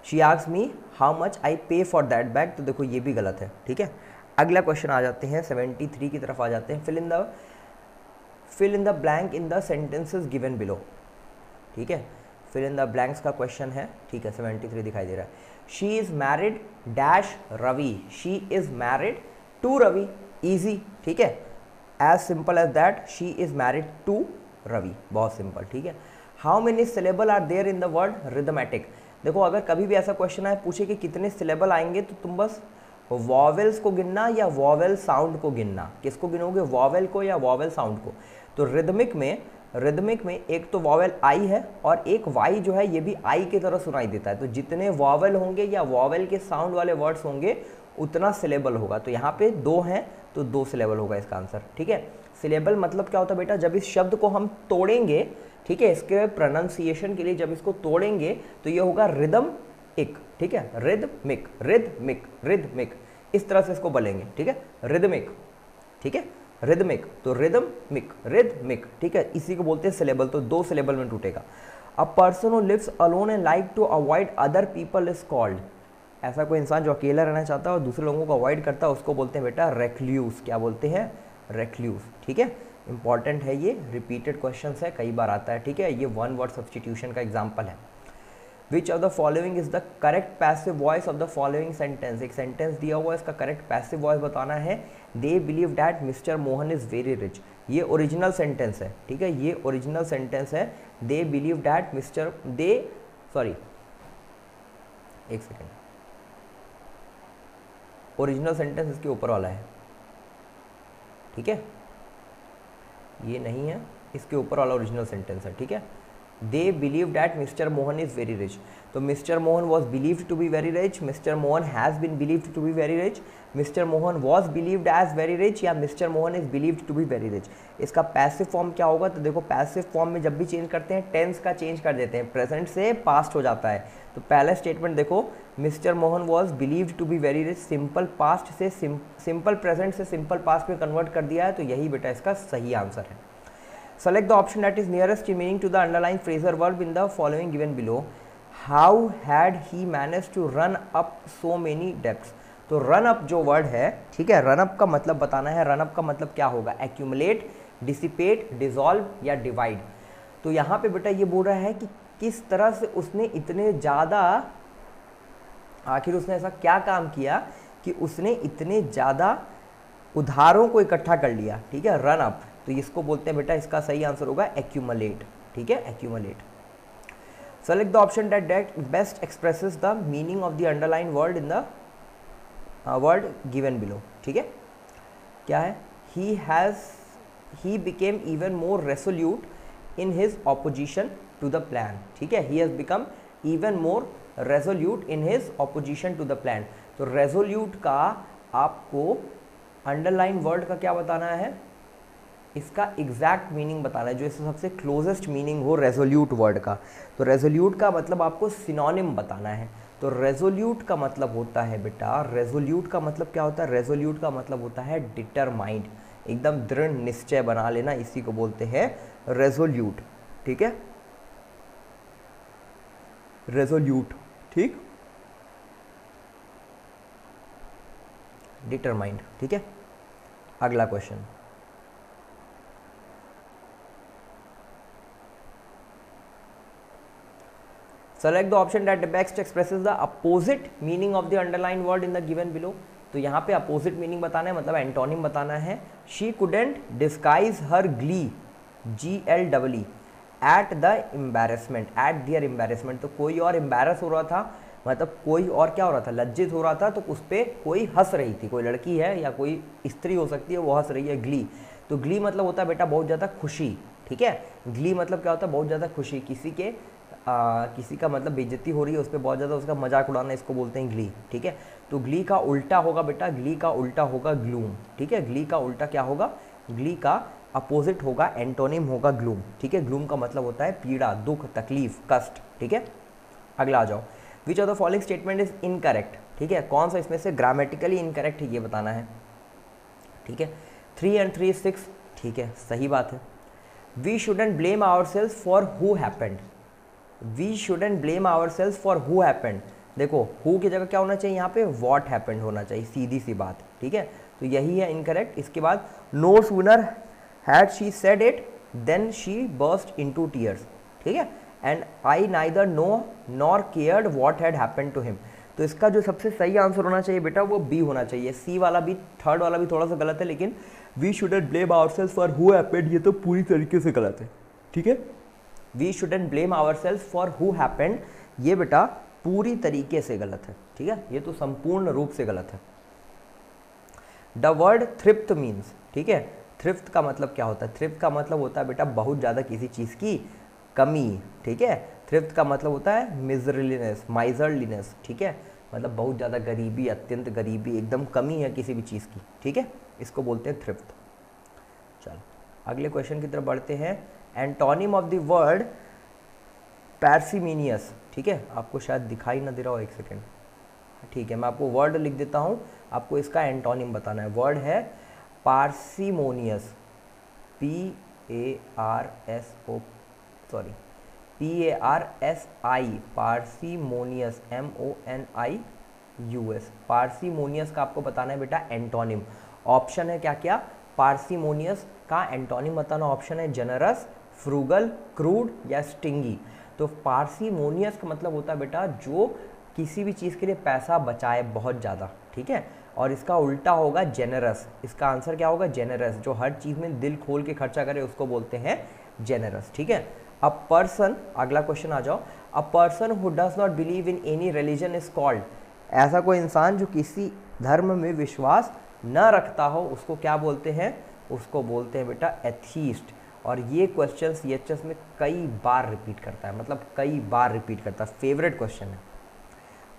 She asked me how much I pay for that bag, तो देखो ये भी गलत है, ठीक है। अगला क्वेश्चन आ जाते हैं 73 की तरफ आ जाते हैं। Fill in the blank in the sentences given below, ठीक है। फिल इन द ब्लैंक्स का क्वेश्चन है, ठीक है। 73 दिखाई दे रहा है। She is married dash Ravi, she is married to Ravi, easy, ठीक है, as simple as that, she is married to Ravi, बहुत सिंपल, ठीक है। How many syllable are there in the word arithmetic. देखो अगर कभी भी ऐसा क्वेश्चन आए, पूछे कि कितने सिलेबल आएंगे, तो तुम बस वॉवेल्स को गिनना या वॉवेल साउंड को गिनना। किसको गिनोगे, वॉवेल को या वॉवेल साउंड को। तो रिदमिक में एक तो वॉवेल आई है और एक वाई जो है ये भी आई की तरह सुनाई देता है। तो जितने वॉवेल होंगे या वॉवेल के साउंड वाले वर्ड्स होंगे उतना सिलेबल होगा। तो यहाँ पे 2 हैं तो 2 सिलेबल होगा इसका आंसर, ठीक है। सिलेबल मतलब क्या होता है बेटा, जब इस शब्द को हम तोड़ेंगे, ठीक है, इसके प्रोनाउंसिएशन के लिए जब इसको तोड़ेंगे तो ये होगा रिदम इक, ठीक है, रिदमिक, रिदमिक, रिदमिक, इस तरह से इसको बोलेंगे, ठीक है, रिदमिक, ठीक है, रिदमिक। तो रिदमिक, रिदमिक, ठीक है, इसी को बोलते हैं सिलेबल। तो 2 सिलेबल में टूटेगा। A person who lives alone and like to avoid other people is called. ऐसा कोई इंसान जो अकेला रहना चाहता है और दूसरे लोगों को अवॉइड करता है उसको बोलते हैं बेटा रेक्ल्यूस। क्या बोलते हैं, रेक्ल्यूस, ठीक है। इंपॉर्टेंट है ये, रिपीटेड क्वेश्चन है, कई बार आता है, ठीक है। ये 1 वर्ड सब्स्टिट्यूशन का एग्जाम्पल है। Which of the following is the correct passive voice of the following sentence. एक सेंटेंस दिया हुआ है, इसका करेक्ट पैसिव वॉइस बताना है। They believe that mister Mohan is very rich. ये ओरिजिनल सेंटेंस है, ठीक है, ये ओरिजिनल सेंटेंस है। दे बिलीव डैट मिस्टर, एक सेकेंड, ओरिजिनल सेंटेंस इसके ऊपर वाला है, ठीक है, ये नहीं है, इसके ऊपर वाला ओरिजिनल सेंटेंस है, ठीक है। They believe that mister Mohan is very rich. तो mister Mohan was believed to be very rich, mister Mohan has been believed to be very rich, mister Mohan was believed as very rich, या mister Mohan is believed to be very rich. इसका passive form क्या होगा, तो देखो passive form में जब भी change करते हैं टेंस का चेंज कर देते हैं, प्रेजेंट से पास्ट हो जाता है। तो पहला स्टेटमेंट देखो, Mr Mohan was believed to be very rich, simple past से सिंपल प्रेजेंट से सिंपल पास्ट में कन्वर्ट कर दिया है, तो यही बेटा इसका सही आंसर है। Select the option that is nearest in meaning to the underlying phrasal verb in the following given below. How had he managed to run up so many debts? तो run up जो word है, ठीक है, run up का मतलब बताना है। run up का मतलब क्या होगा, accumulate, dissipate, dissolve या divide। तो यहाँ पे बेटा ये बोल रहा है कि किस तरह से उसने इतने ज़्यादा, आखिर उसने ऐसा क्या काम किया कि उसने इतने ज़्यादा उधारों को इकट्ठा कर लिया, ठीक है, रन अप। तो इसको बोलते हैं बेटा, इसका सही आंसर होगा एक्यूमुलेट, ठीक है, accumulate. Select the option that best expresses the meaning of the underline word in the word given below, ठीक है। क्या है, he became even more resolute in his opposition to the plan, ठीक है, he has become even more resolute in his opposition to the plan. तो resolute का आपको underline word का क्या बताना है, इसका एग्जैक्ट मीनिंग बताना है, जो इससे सबसे क्लोजेस्ट मीनिंग हो रेजोल्यूट वर्ड का। तो रेजोल्यूट का मतलब आपको सिनोनिम बताना है। तो रेजोल्यूट का मतलब होता है बेटा, रेजोल्यूट का मतलब क्या होता है, रेजोल्यूट का मतलब होता है डिटरमाइंड, एकदम दृढ़ निश्चय बना लेना, इसी को बोलते हैं रेजोल्यूट। ठीक है, रेजोल्यूट, ठीक, डिटरमाइंड। ठीक है, अगला question, select the option that best expresses the opposite meaning of the underline word in the given below. तो यहाँ पे अपोजिट मीनिंग बताना है, मतलब एंटोनिम बताना है। She couldn't disguise her glee, GLEE, at the embarrassment, at their embarrassment. तो कोई और एम्बेरस हो रहा था, मतलब कोई और क्या हो रहा था, लज्जित हो रहा था, तो उस पर कोई हंस रही थी, कोई लड़की है या कोई स्त्री हो सकती है, वो हंस रही है, ग्ली। तो ग्ली मतलब होता है बेटा बहुत ज़्यादा खुशी। ठीक है, ग्ली मतलब क्या होता है, बहुत ज़्यादा खुशी, किसी का मतलब बेइज्जती हो रही है, उस पर बहुत ज़्यादा उसका मजाक उड़ाना, इसको बोलते हैं ग्ली। ठीक है, तो ग्ली का उल्टा होगा बेटा, ग्ली का उल्टा होगा ग्लूम। ठीक है, ग्ली का उल्टा क्या होगा, ग्ली का अपोजिट होगा, एंटोनिम होगा ग्लूम। ठीक है, ग्लूम का मतलब होता है पीड़ा, दुख, तकलीफ, कष्ट। ठीक है, अगला आ जाओ, विच of the following statement is incorrect. ठीक है, कौन सा इसमें से ग्रामेटिकली इनकरेक्ट है ये बताना है। ठीक है, 3 and 3 is 6, ठीक है, सही बात है। We shouldn't blame ourselves for who happened, we shouldn't blame ourselves for who happened. देखो हु की जगह क्या होना चाहिए यहाँ पे, वॉट हैपेंड होना चाहिए, सीधी सी बात। ठीक है, तो यही है इनकरेक्ट। इसके बाद no sooner had she said it then she burst into tears. ठीक है, and I neither know nor cared what had happened to him. तो इसका जो सबसे सही आंसर होना चाहिए बेटा वो बी होना चाहिए। सी वाला भी, थर्ड वाला भी थोड़ा सा गलत है, लेकिन we shouldn't blame ourself for who happened ये तो पूरी तरीके से गलत है। ठीक है, we shouldn't blame ourself for who happened ये बेटा पूरी तरीके से गलत है। ठीक है, ये तो संपूर्ण रूप से गलत है। द वर्ड थ्रिफ्ट मीन्स, ठीक है, थ्रिफ्ट का मतलब क्या होता है, थ्रिफ्ट का मतलब होता है बेटा बहुत ज़्यादा किसी चीज़ की कमी। ठीक है, थ्रिफ्ट का मतलब होता है मिजरलीनेस, माइजरलीनेस। ठीक है, मतलब बहुत ज़्यादा गरीबी, अत्यंत गरीबी, एकदम कमी है किसी भी चीज़ की। ठीक है, इसको बोलते हैं थ्रिफ्ट। चलो अगले क्वेश्चन की तरफ बढ़ते हैं। Antonym of the word parsimonious. ठीक है, आपको शायद दिखाई ना दे रहा हो, एक सेकेंड। ठीक है, मैं आपको वर्ड लिख देता हूँ, आपको इसका एंटोनिम बताना है। वर्ड है parsimonious, PARSI, parsimonious, MONIUS। Parsimonious का आपको बताना है बेटा एंटोनिम। ऑप्शन है क्या क्या, पार्सिमोनियस का एंटोनिम बताना ऑप्शन है जनरस, फ्रूगल, क्रूड या स्टिंगी। तो पार्सिमोनियस का मतलब होता है बेटा जो किसी भी चीज़ के लिए पैसा बचाए बहुत ज़्यादा। ठीक है, और इसका उल्टा होगा जेनरस। इसका आंसर क्या होगा, जेनरस। जो हर चीज़ में दिल खोल के खर्चा करे उसको बोलते हैं जेनरस। ठीक है, अ पर्सन, अगला क्वेश्चन आ जाओ। अ person who does not believe in any religion is called, ऐसा कोई इंसान जो किसी धर्म में विश्वास न रखता हो उसको क्या बोलते हैं, उसको बोलते हैं बेटा एथीस्ट। और ये क्वेश्चन CHS में कई बार रिपीट करता है, मतलब कई बार रिपीट करता है, फेवरेट क्वेश्चन है।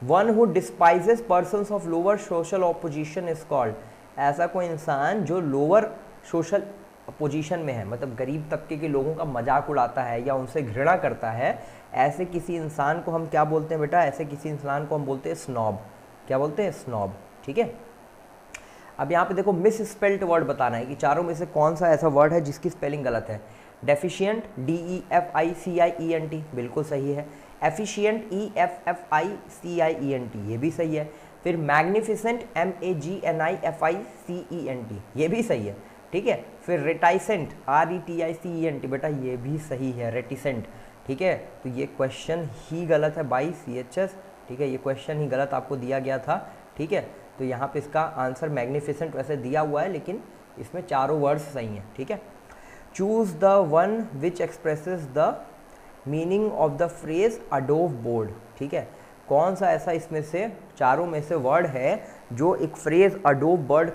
One who despises persons of lower social opposition is called, ऐसा कोई इंसान जो लोअर सोशल पोजीशन में है, मतलब गरीब तबके के लोगों का मजाक उड़ाता है या उनसे घृणा करता है, ऐसे किसी इंसान को हम क्या बोलते हैं बेटा, ऐसे किसी इंसान को हम बोलते हैं स्नॉब। क्या बोलते हैं, स्नॉब। ठीक है, अब यहाँ पे देखो मिस स्पेल्ड वर्ड बताना है कि चारों में से कौन सा ऐसा वर्ड है जिसकी स्पेलिंग गलत है। डेफिशिएंट, DEFICIENT, बिल्कुल सही है। एफिशिएंट, EFFICIENT, ये भी सही है। फिर मैग्निफिसेंट, MAGNIFICENT, ये भी सही है। ठीक है, फिर रेटाइसेंट, RETICENT, बेटा ये भी सही है, रेटिसेंट। ठीक है, तो ये क्वेश्चन ही गलत है बाई CHS। ठीक है, ये क्वेश्चन ही गलत आपको दिया गया था। ठीक है, तो यहाँ पे इसका आंसर मैग्निफिसेंट वैसे दिया हुआ है, लेकिन इसमें चारों वर्ड्स सही हैं। ठीक है, choose the one which expresses the meaning of the phrase Adobe board. ठीक है, कौन सा ऐसा इसमें से चारों में से वर्ड है जो एक फ्रेज अडोब बोर्ड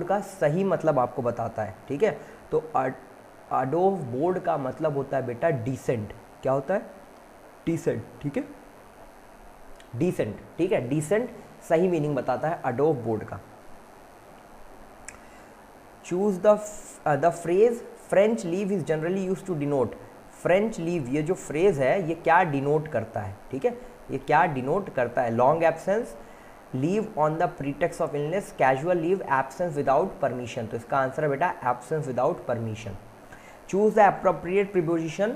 का सही मतलब आपको बताता है। ठीक है, तो अडोब बोर्ड का मतलब होता है बेटा डिसेंट। क्या होता है, डिसेंट। ठीक है, डिसेंट। ठीक है, डिसेंट सही मीनिंग बताता है अडोब बोर्ड का। Choose the phrase French leave is generally use to denote. French leave, ये जो फ्रेज है ये क्या डिनोट करता है। ठीक है, ये क्या डिनोट करता है? Long absence, leave on the pretext of illness, casual leave, absence without permission. तो इसका आंसर है बेटा absence without permission. Choose the appropriate preposition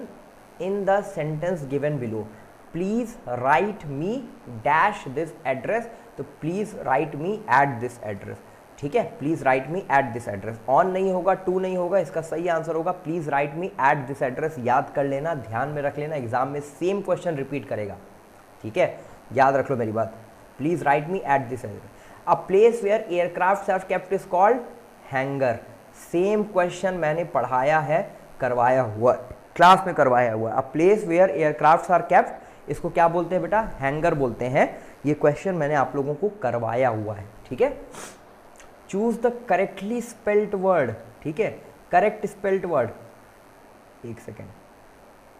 in the sentence given below. Please write me dash this address. तो please write me at this address, ठीक है, please write me at this address. On नहीं होगा, to नहीं होगा, इसका सही answer होगा please write me at this address. याद कर लेना, ध्यान में रख लेना, एग्जाम में सेम क्वेश्चन रिपीट करेगा, ठीक है, याद रख लो मेरी बात। Please write me at this address. A place where aircraft are kept is called hangar. Same question मैंने पढ़ाया है, करवाया हुआ, क्लास में करवाया हुआ। A place where aircraft are kept, इसको क्या बोलते हैं बेटा? हैंगर बोलते हैं। ये क्वेश्चन मैंने आप लोगों को करवाया हुआ है, ठीक है। Choose the correctly spelled word, ठीक है, करेक्ट स्पेल्ड वर्ड। एक सेकेंड,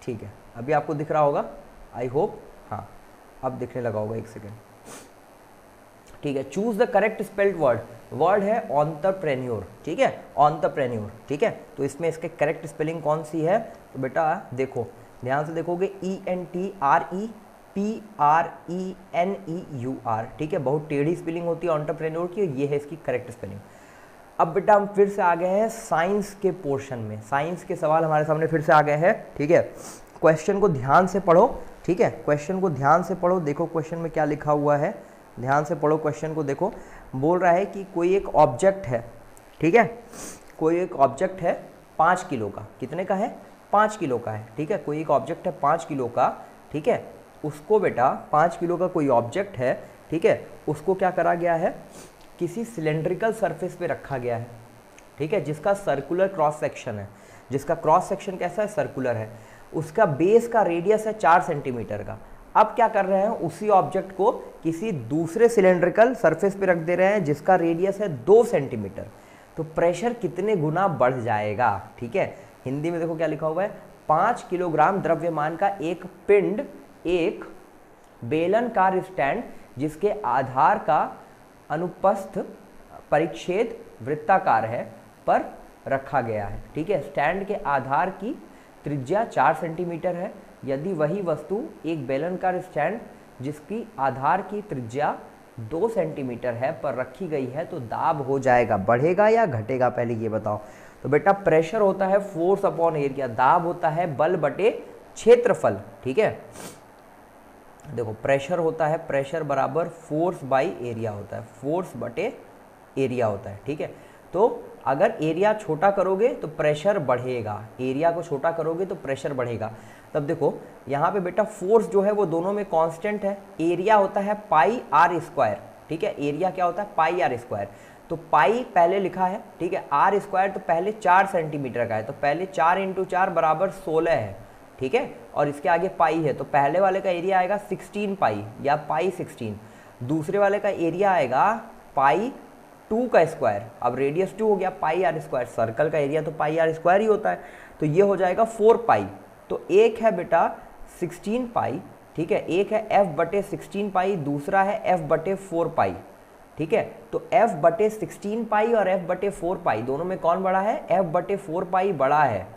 ठीक है, अभी आपको दिख रहा होगा, आई होप, हाँ अब दिखने लगा होगा, एक सेकेंड, ठीक है। Choose the correct spelled word, word है एंटरप्रेन्योर, ठीक है, एंटरप्रेन्योर, ठीक है। तो इसमें इसके करेक्ट स्पेलिंग कौन सी है? तो बेटा देखो, ध्यान से देखोगे, ENTREPRENEUR, ठीक है, बहुत टेढ़ी स्पेलिंग होती है एंटरप्रेन्योर की, ये है इसकी करेक्ट स्पेलिंग। अब बेटा हम फिर से आ गए हैं साइंस के पोर्शन में, साइंस के सवाल हमारे सामने फिर से आ गए हैं, ठीक है। क्वेश्चन को ध्यान से पढ़ो, ठीक है, क्वेश्चन को ध्यान से पढ़ो। देखो क्वेश्चन में क्या लिखा हुआ है, ध्यान से पढ़ो क्वेश्चन को। देखो बोल रहा है कि कोई एक ऑब्जेक्ट है, ठीक है, कोई एक ऑब्जेक्ट है 5 किलो का। कितने का है? 5 किलो का है, ठीक है। कोई एक ऑब्जेक्ट है 5 किलो का, ठीक है। उसको बेटा 5 किलो का कोई ऑब्जेक्ट है, ठीक है, उसको क्या करा गया है? किसी सिलेंड्रिकल सरफेस पे रखा गया है, ठीक है, जिसका सर्कुलर क्रॉस सेक्शन है, जिसका क्रॉस सेक्शन कैसा है? सर्कुलर है। उसका बेस का रेडियस है 4 सेंटीमीटर का। अब क्या कर रहे हैं? उसी ऑब्जेक्ट को किसी दूसरे सिलेंड्रिकल सरफेस पे रख दे रहे हैं जिसका रेडियस है 2 सेंटीमीटर। तो प्रेशर कितने गुना बढ़ जाएगा, ठीक है। हिंदी में देखो क्या लिखा हुआ है, 5 किलोग्राम द्रव्यमान का एक पिंड एक बेलनाकार स्टैंड जिसके आधार का अनुप्रस्थ परिच्छेद वृत्ताकार है पर रखा गया है, ठीक है। स्टैंड के आधार की त्रिज्या 4 सेंटीमीटर है। यदि वही वस्तु एक बेलनाकार स्टैंड जिसकी आधार की त्रिज्या 2 सेंटीमीटर है पर रखी गई है तो दाब हो जाएगा, बढ़ेगा या घटेगा? पहले ये बताओ। तो बेटा प्रेशर होता है फोर्स अपॉन एरिया, दाब होता है बल बटे क्षेत्रफल, ठीक है। देखो प्रेशर होता है, प्रेशर बराबर फोर्स बाई एरिया होता है, फोर्स बटे एरिया होता है, ठीक है। तो अगर एरिया छोटा करोगे तो प्रेशर बढ़ेगा, एरिया को छोटा करोगे तो प्रेशर बढ़ेगा। तब देखो यहाँ पे बेटा फोर्स जो है वो दोनों में कांस्टेंट है। एरिया होता है पाई आर स्क्वायर, ठीक है, एरिया क्या होता है? पाई आर स्क्वायर। तो पाई पहले लिखा है, ठीक है, आर स्क्वायर तो पहले 4 सेंटीमीटर का है, तो पहले 4 × 4 बराबर 16 है, ठीक है, और इसके आगे पाई है, तो पहले वाले का एरिया आएगा 16 पाई या पाई 16। दूसरे वाले का एरिया आएगा पाई 2 का स्क्वायर, अब रेडियस 2 हो गया, पाई आर स्क्वायर, सर्कल का एरिया तो पाई आर स्क्वायर ही होता है, तो ये हो जाएगा 4 पाई। तो एक है बेटा 16 पाई, ठीक है, एक है f बटे 16 पाई, दूसरा है f बटे 4 पाई, ठीक है। तो f बटे 16 पाई और f बटे 4 पाई दोनों में कौन बड़ा है? f बटे 4 पाई बड़ा है,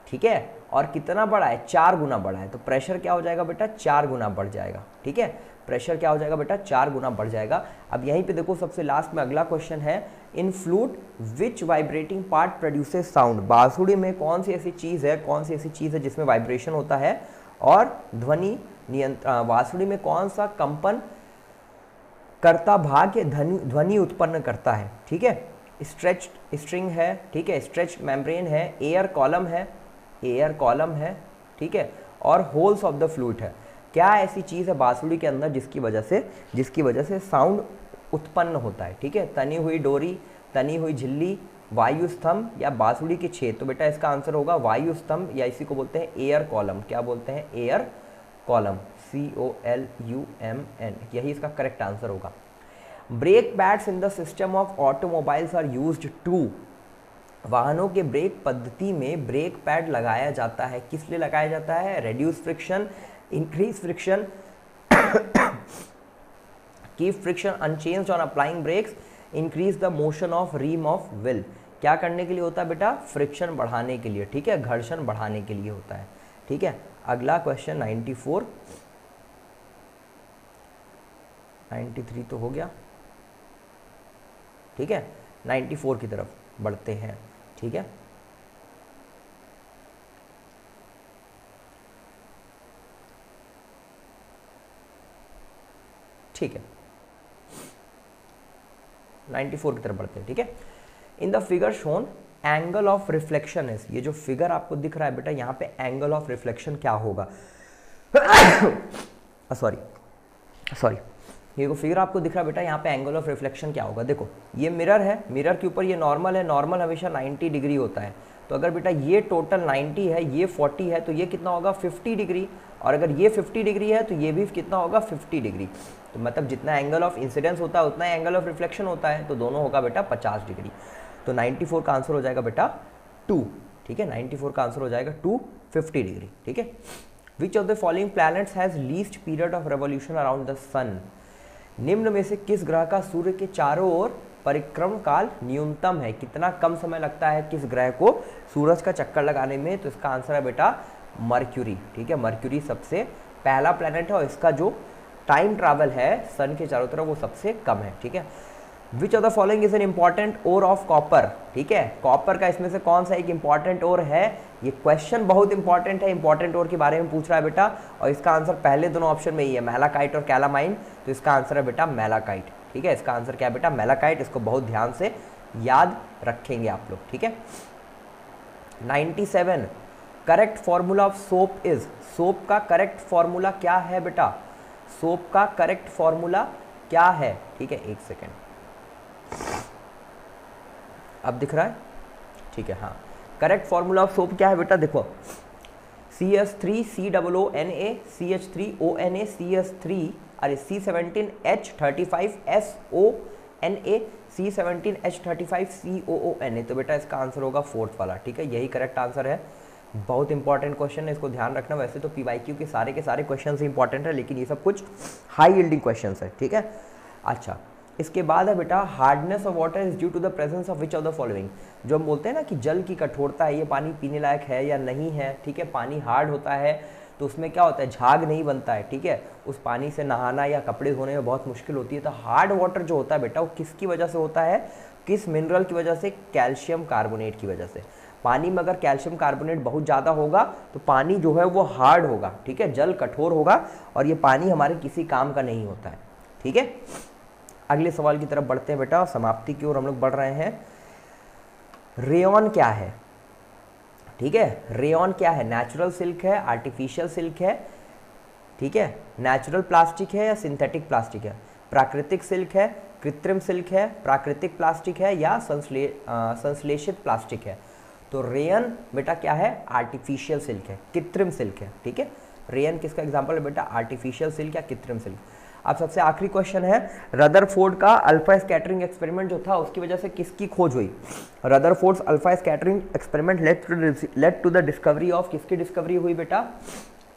ठीक है, और कितना बड़ा है? 4 गुना बड़ा है। तो प्रेशर क्या हो जाएगा बेटा? 4 गुना बढ़ जाएगा, ठीक है, प्रेशर क्या हो जाएगा बेटा? 4 गुना बढ़ जाएगा। अब यहीं पे देखो सबसे लास्ट में अगला क्वेश्चन है, इन फ्लूट विच वाइब्रेटिंग पार्ट प्रोड्यूसेस साउंड। बांसुरी में कौन सी ऐसी चीज़ है, कौन सी ऐसी चीज़ है जिसमें वाइब्रेशन होता है और ध्वनि नियंत्रण, बांसुरी में कौन सा कंपन करता भाग ध्वनि उत्पन्न करता है, ठीक है। स्ट्रेच्ड स्ट्रिंग है, ठीक है, स्ट्रेच्ड मेम्ब्रेन है, एयर कॉलम है, एयर कॉलम है, ठीक है, और होल्स ऑफ द फ्लूट है। क्या ऐसी चीज़ है बांसुरी के अंदर जिसकी वजह से साउंड उत्पन्न होता है, ठीक है। तनी हुई डोरी, तनी हुई झिल्ली, वायु स्तंभ या बांसुरी के छेद। तो बेटा इसका आंसर होगा वायु स्तंभ, या इसी को बोलते हैं एयर कॉलम। क्या बोलते हैं? एयर कॉलम, COLUMN, यही इसका करेक्ट आंसर होगा। Brake pads in the system of automobiles are used to. वाहनों के ब्रेक पद्धति में ब्रेक पैड लगाया जाता है, किस लिए लगाया जाता है? Reduce friction, increase friction, keep friction unchanged on applying brakes, increase the motion of rim of wheel. क्या करने के लिए होता है बेटा? फ्रिक्शन बढ़ाने के लिए, ठीक है, घर्षण बढ़ाने के लिए होता है, ठीक है। अगला क्वेश्चन 94, 93 तो हो गया, ठीक है। 94 की तरफ बढ़ते हैं, ठीक है। ठीक है, 94 की तरफ बढ़ते हैं, ठीक है। In the figure shown angle of reflection is, ये जो फिगर आपको दिख रहा है बेटा, यहाँ पे एंगल ऑफ रिफ्लेक्शन क्या होगा सॉरी ये जो फिगर आपको दिख रहा है बेटा, यहाँ पे एंगल ऑफ रिफ्लेक्शन क्या होगा। देखो ये मिरर है, मिरर के ऊपर ये नॉर्मल है, नॉर्मल हमेशा 90 डिग्री होता है। तो अगर बेटा ये टोटल 90 है, ये 40 है, तो ये कितना होगा 50 डिग्री। और अगर ये 50 डिग्री है तो ये भी कितना होगा 50 डिग्री। तो मतलब जितना एंगल ऑफ इंसिडेंस होता है उतना एंगल ऑफ रिफ्लेक्शन होता है, तो दोनों होगा बेटा 50 डिग्री। तो 94 का आंसर हो जाएगा बेटा 2, ठीक है। 94 का आंसर हो जाएगा 250 डिग्री, ठीक है। Which of the following planets has least period of revolution around the sun, निम्न में से किस ग्रह का सूर्य के चारों ओर परिक्रम काल न्यूनतम है, कितना कम समय लगता है किस ग्रह को सूरज का चक्कर लगाने में। तो इसका आंसर है बेटा मर्क्यूरी, ठीक है। मर्क्यूरी सबसे पहला प्लैनेट है और इसका जो टाइम ट्रैवल है सन के चारों तरफ वो सबसे कम है, ठीक है। Which of the following is an important ore of copper, ठीक है। कॉपर का इसमें से कौन सा एक इंपॉर्टेंट ओर है, ये क्वेश्चन बहुत इंपॉर्टेंट है, इंपॉर्टेंट ओर के बारे में पूछ रहा है बेटा। और इसका आंसर पहले दोनों ऑप्शन में ही है, मैलाकाइट और कैलामाइन। तो इसका आंसर है बेटा मैलाकाइट, ठीक है। इसका आंसर क्या है बेटा मैलाकाइट। इसको बहुत ध्यान से याद रखेंगे आप लोग, ठीक है। 97 correct formula of soap is, soap का करेक्ट फॉर्मूला क्या है बेटा, सोप का करेक्ट फॉर्मूला क्या है, ठीक है। एक सेकेंड, अब दिख रहा है, ठीक है। हाँ, करेक्ट फॉर्मूला ऑफ सोप क्या है बेटा, देखो CS3COONA CH3ONA CS3 अरे C17H35SONA C17H35COONA। तो बेटा इसका आंसर होगा फोर्थ वाला, ठीक है। यही करेक्ट आंसर है। बहुत इंपॉर्टेंट क्वेश्चन है, इसको ध्यान रखना। वैसे तो PYQ के सारे क्वेश्चन इंपॉर्टेंट है, लेकिन ये सब कुछ हाई यील्डिंग क्वेश्चन है, ठीक है। अच्छा, इसके बाद है बेटा hardness of water is due to the presence of which of the following. जो हम बोलते हैं ना कि जल की कठोरता है, ये पानी पीने लायक है या नहीं है, ठीक है। पानी हार्ड होता है तो उसमें क्या होता है, झाग नहीं बनता है, ठीक है। उस पानी से नहाना या कपड़े धोने में बहुत मुश्किल होती है। तो हार्ड वाटर जो होता है बेटा वो किसकी वजह से होता है, किस मिनरल की वजह से, कैल्शियम कार्बोनेट की वजह से। पानी में अगर कैल्शियम कार्बोनेट बहुत ज़्यादा होगा तो पानी जो है वो हार्ड होगा, ठीक है। जल कठोर होगा और ये पानी हमारे किसी काम का नहीं होता है, ठीक है। अगले सवाल की तरफ बढ़ते हैं बेटा, समाप्ति की ओर हम लोग बढ़ रहे हैं। रेयॉन क्या है, ठीक है। रेयॉन क्या है, नेचुरल सिल्क है, आर्टिफिशियल सिल्क है, ठीक है। नेचुरल प्लास्टिक है या सिंथेटिक प्लास्टिक है, प्राकृतिक सिल्क है, कृत्रिम सिल्क है, प्राकृतिक प्लास्टिक है या संश्लेषित प्लास्टिक है। तो रेयन बेटा क्या है, आर्टिफिशियल सिल्क है, कृत्रिम सिल्क है, ठीक है। रेयन किसका एग्जांपल है बेटा, आर्टिफिशियल सिल्क या कृत्रिम सिल्क। अब सबसे आखिरी क्वेश्चन है, रदरफोर्ड का अल्फा स्कैटरिंग एक्सपेरिमेंट जो था उसकी वजह से किसकी खोज हुई। Rutherford's alpha scattering experiment led to the discovery of, किसकी डिस्कवरी हुई बेटा,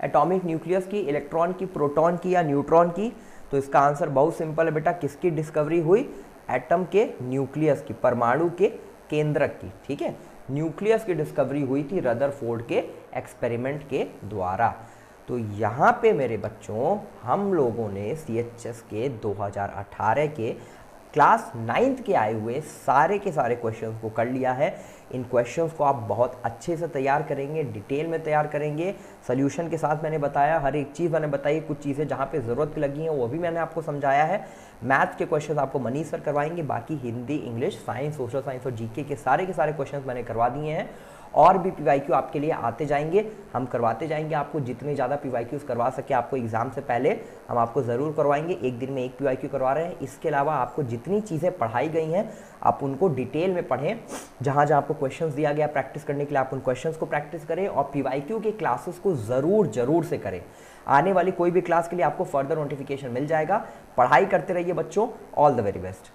एटॉमिक न्यूक्लियस की, इलेक्ट्रॉन की, प्रोटॉन की या न्यूट्रॉन की। तो इसका आंसर बहुत सिंपल है बेटा, किसकी डिस्कवरी हुई, एटम के न्यूक्लियस की, परमाणु के केंद्रक की, ठीक है। न्यूक्लियस की डिस्कवरी हुई थी रदरफोर्ड के एक्सपेरिमेंट के द्वारा। तो यहाँ पे मेरे बच्चों हम लोगों ने CHS के 2018 के क्लास 9th के आए हुए सारे के सारे क्वेश्चंस को कर लिया है। इन क्वेश्चंस को आप बहुत अच्छे से तैयार करेंगे, डिटेल में तैयार करेंगे, सोल्यूशन के साथ मैंने बताया, हर एक चीज़ मैंने बताई, कुछ चीज़ें जहाँ पे ज़रूरत की लगी हैं वो भी मैंने आपको समझाया है। मैथ्स के क्वेश्चन आपको मनीष सर करवाएंगे, बाकी Hindi, English, science, social science और GK के सारे क्वेश्चन मैंने करवा दिए हैं। और भी PYQ आपके लिए आते जाएंगे, हम करवाते जाएंगे आपको, जितने ज़्यादा PYQs करवा सके आपको एग्ज़ाम से पहले हम आपको ज़रूर करवाएंगे। एक दिन में एक PYQ करवा रहे हैं। इसके अलावा आपको जितनी चीज़ें पढ़ाई गई हैं आप उनको डिटेल में पढ़ें, जहाँ जहाँ आपको क्वेश्चंस दिया गया प्रैक्टिस करने के लिए आप उन क्वेश्चंस को प्रैक्टिस करें और PYQ के क्लासेस को ज़रूर से करें। आने वाली कोई भी क्लास के लिए आपको फर्दर नोटिफिकेशन मिल जाएगा। पढ़ाई करते रहिए बच्चों, ऑल द वेरी बेस्ट।